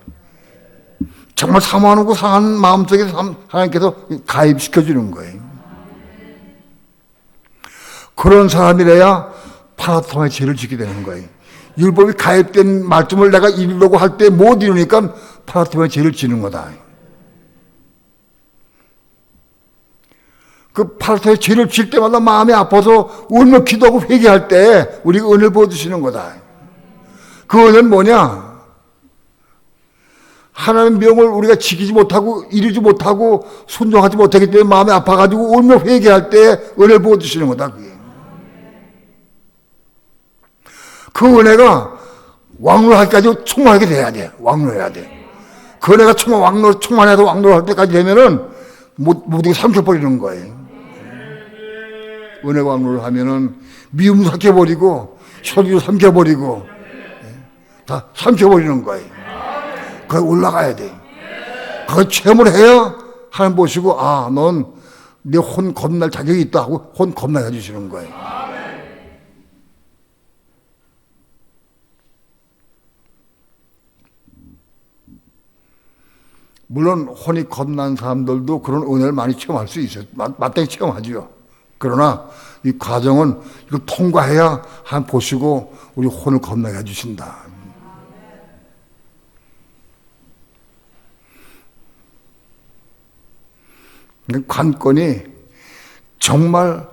정말 사모하는 거 상한 마음속에 하나님께서 가입시켜주는 거예요. 그런 사람이래야 파라토마의 죄를 지게 되는 거예요. 율법이 가입된 말씀을 내가 이루려고 할 때 못 이루니까 파라토마의 죄를 지는 거다. 그 파라토마의 죄를 질 때마다 마음이 아파서 울며 기도하고 회개할 때 우리가 은혜를 보여주시는 거다. 그 은혜는 뭐냐? 하나님의 명을 우리가 지키지 못하고 이루지 못하고 순종하지 못하기 때문에 마음이 아파가지고 울며 회개할 때 은혜를 보여주시는 거다. 그게. 그 은혜가 왕노할까지 충만하게 돼야 돼. 왕노해야 돼. 그 은혜가 충만해서 왕노할 때까지 되면은 모두가 삼켜버리는 거예요. 은혜 왕노를 하면은 미움도 삼켜버리고 혈기도 삼켜버리고 다 삼켜버리는 거예요. 거기 올라가야 돼. 그걸 체험을 해야 하나님 보시고 아, 넌 내 혼 겁날 자격이 있다 하고 혼 겁나게 해주시는 거예요. 물론 혼이 겁난 사람들도 그런 은혜를 많이 체험할 수 있어요. 마땅히 체험하죠. 그러나 이 과정은 이걸 통과해야 한 보시고 우리 혼을 겁나게 해주신다. 관건이 정말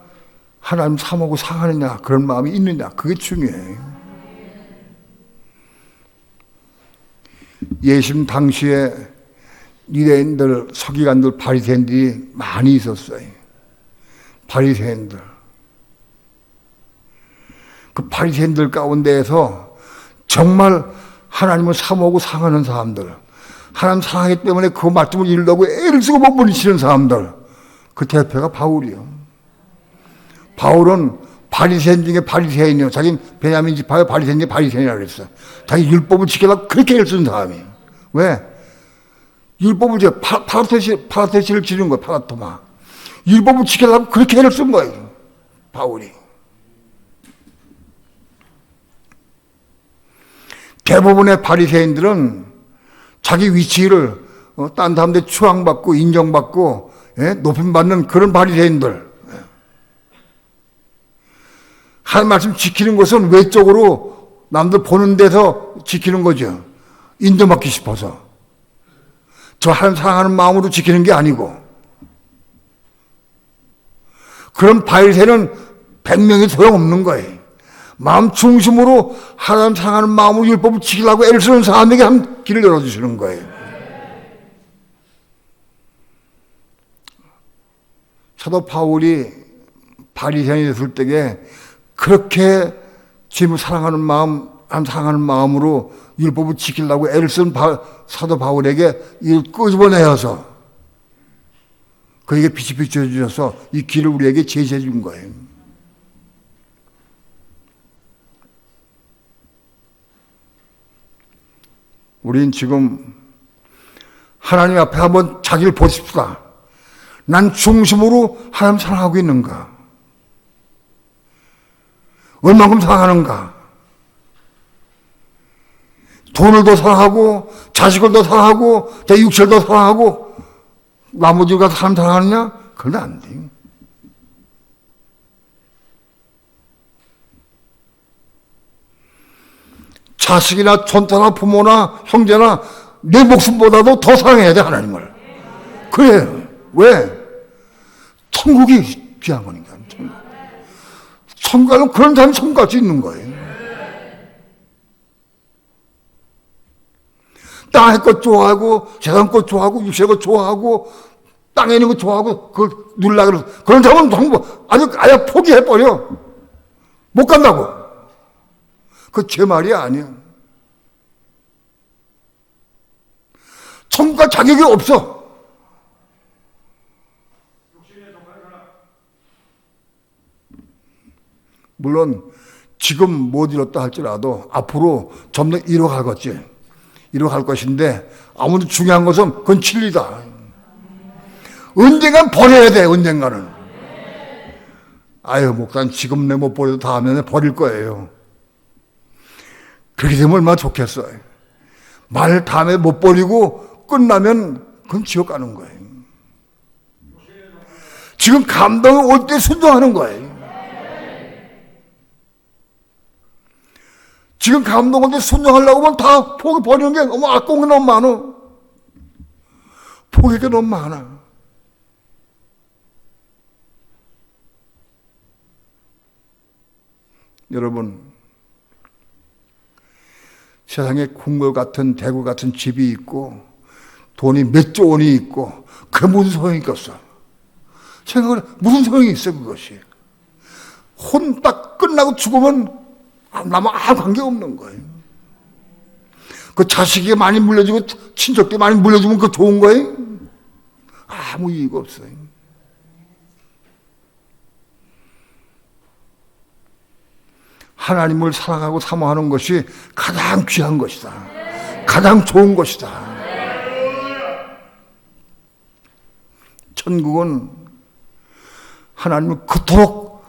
하나님 사모하고 상하느냐 그런 마음이 있느냐 그게 중요해요. 예수님 당시에 유대인들, 서기관들, 바리새인들이 많이 있었어요. 바리새인들. 그 바리새인들 가운데에서 정말 하나님을 사모하고 상하는 사람들, 하나님 사랑하기 때문에 그 말씀을 이루려고 애를 쓰고 못 부딪히는 사람들, 그 대표가 바울이요. 바울은 바리새인 중에 바리새인이요. 자기는 베냐민 지파의 바리새인 중에 바리새인이라고 그랬어. 자기 율법을 지키려고 그렇게 애를 쓰는 사람이에요. 왜? 율법을 파라테시를 지른 거예요. 파라토마. 율법을 지키려고 그렇게 애를 쓴 거예요. 바울이. 대부분의 바리새인들은 자기 위치를 딴 사람들 추앙받고 인정받고 높임받는 그런 바리새인들. 하나님 말씀 지키는 것은 외적으로 남들 보는 데서 지키는 거죠. 인정받기 싶어서. 저 하나님 사랑하는 마음으로 지키는 게 아니고. 그런 바리새인은 100명이 소용없는 거예요. 마음 중심으로 하나님 사랑하는 마음으로 율법을 지키려고 애를 쓰는 사람에게 한 길을 열어주시는 거예요. 사도 바울이 바리새인이 됐을 때에 그렇게 주님을 사랑하는 마음, 하나님 사랑하는 마음으로 율법을 지키려고 애를 쓴 사도 바울에게 이를 끄집어내어서 그에게 빛이 비춰주셔서 이 길을 우리에게 제시해 준 거예요. 우린 지금 하나님 앞에 한번 자기를 보십시다. 난 중심으로 하나님 사랑하고 있는가? 얼만큼 사랑하는가? 돈을 더 사랑하고 자식을 더 사랑하고 내 육체를 더 사랑하고 나머지가 사람 사랑하느냐? 그건 안 돼요. 자식이나 손자나 부모나 형제나 내 목숨보다도 더 사랑해야 돼 하나님을. 그래. 왜? 천국이 귀한 거니까. 천국은 그런 사람이 천국 갈 수 있는 거예요. 땅의 것 좋아하고 세상 것 좋아하고 육신의 것 좋아하고 땅에 있는 것 좋아하고 그걸 누리려고 그래서 그런 사람은 정부 아예 포기해버려. 못 간다고. 그 제 말이 아니야. 천국 갈 자격이 없어. 물론 지금 못 이뤘다 할지라도 앞으로 점점 이뤄가겠지. 이뤄갈 것인데 아무도 중요한 것은 그건 진리다. 언젠간 버려야 돼. 언젠가는. 아유 목사님 지금 내 못 버려도 다음에는 버릴 거예요. 그렇게 되면 얼마나 좋겠어요. 말 다음에 못 버리고 끝나면 그건 지옥 가는 거예요. 지금 감동이 올 때 순종하는 거예요. 지금 감동 올 때 순종하려고 하면 다 포기 버리는 게 너무 아까운 게 너무 많아. 포기가 너무 많아. 여러분, 세상에 궁궐 같은 대구 같은 집이 있고 돈이 몇 조 원이 있고 그게 무슨 소용이 있겠어? 생각을 무슨 소용이 있어 그것이? 혼 딱 끝나고 죽으면 나만 아무 관계없는 거예요. 그 자식이 많이 물려주고 친척들이 많이 물려주면 그거 좋은 거예요? 아무 이유가 없어요. 하나님을 사랑하고 사모하는 것이 가장 귀한 것이다. 가장 좋은 것이다. 천국은 하나님을 그토록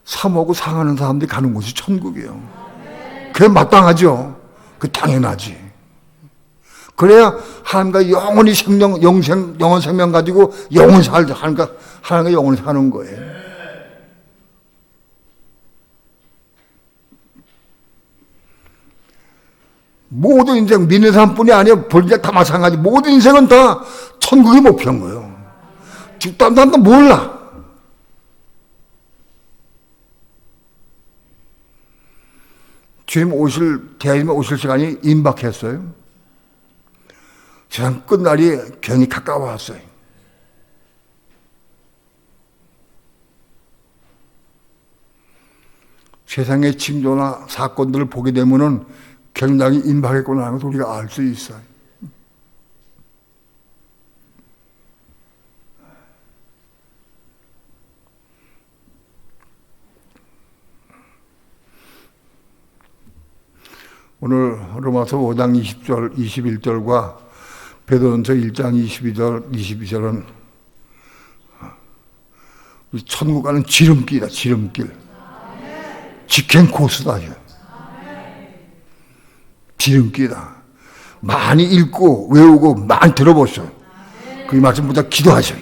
사모하고 사랑하는 사람들이 가는 곳이 천국이에요. 그게 마땅하죠. 그 당연하지. 그래야 하나님과 영원히 영원 생명 가지고 영원히 하나님과 영원히 사는 거예요. 모든 인생, 믿는 사람뿐이 아니라 벌써 다 마찬가지. 모든 인생은 다 천국이 목표인 거예요. 죽다는 사람도 몰라. 주님 대하님이 오실 시간이 임박했어요. 세상 끝날이 괜히 가까워왔어요. 세상의 징조나 사건들을 보게 되면은 굉장히 임박했구나 하는 것을 우리가 알 수 있어요. 오늘 로마서 5장 20절, 21절과 베드로전서 1장 22절, 22절은 우리 천국 가는 지름길이다. 지름길. 직행 코스다. 지름길이다. 많이 읽고 외우고 많이 들어보셔요. 그 말씀보다 기도하셔요.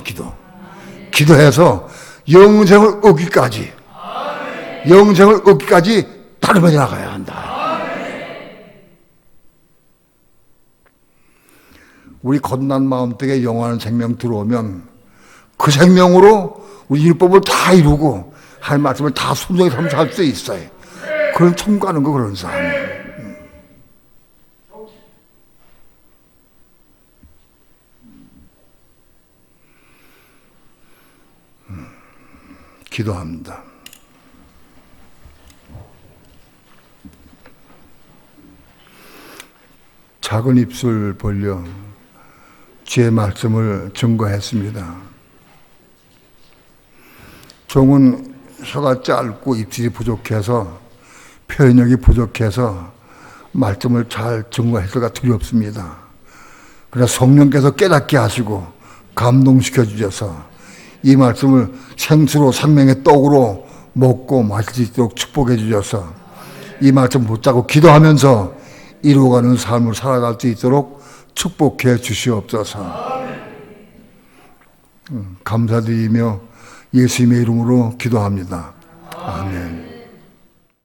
기도해서 영생을 얻기까지 따르며 나가야 한다. 우리 거듭난 마음속에 영원한 생명 들어오면 그 생명으로 우리 율법을 다 이루고 하나님 말씀을 다 순종해서 할 수 있어요. 그런 천국 가는 거 그런 사람. 기도합니다. 작은 입술 벌려 주의 말씀을 증거했습니다. 종은 혀가 짧고 입술이 부족해서 표현력이 부족해서 말씀을 잘 증거했을까 두렵습니다. 그러나 성령께서 깨닫게 하시고 감동시켜 주셔서 이 말씀을 생수로 생명의 떡으로 먹고 마실 수 있도록 축복해 주셔서 이 말씀 붙잡고 기도하면서 이루어가는 삶을 살아갈 수 있도록 축복해 주시옵소서. 감사드리며 예수님의 이름으로 기도합니다. 아멘.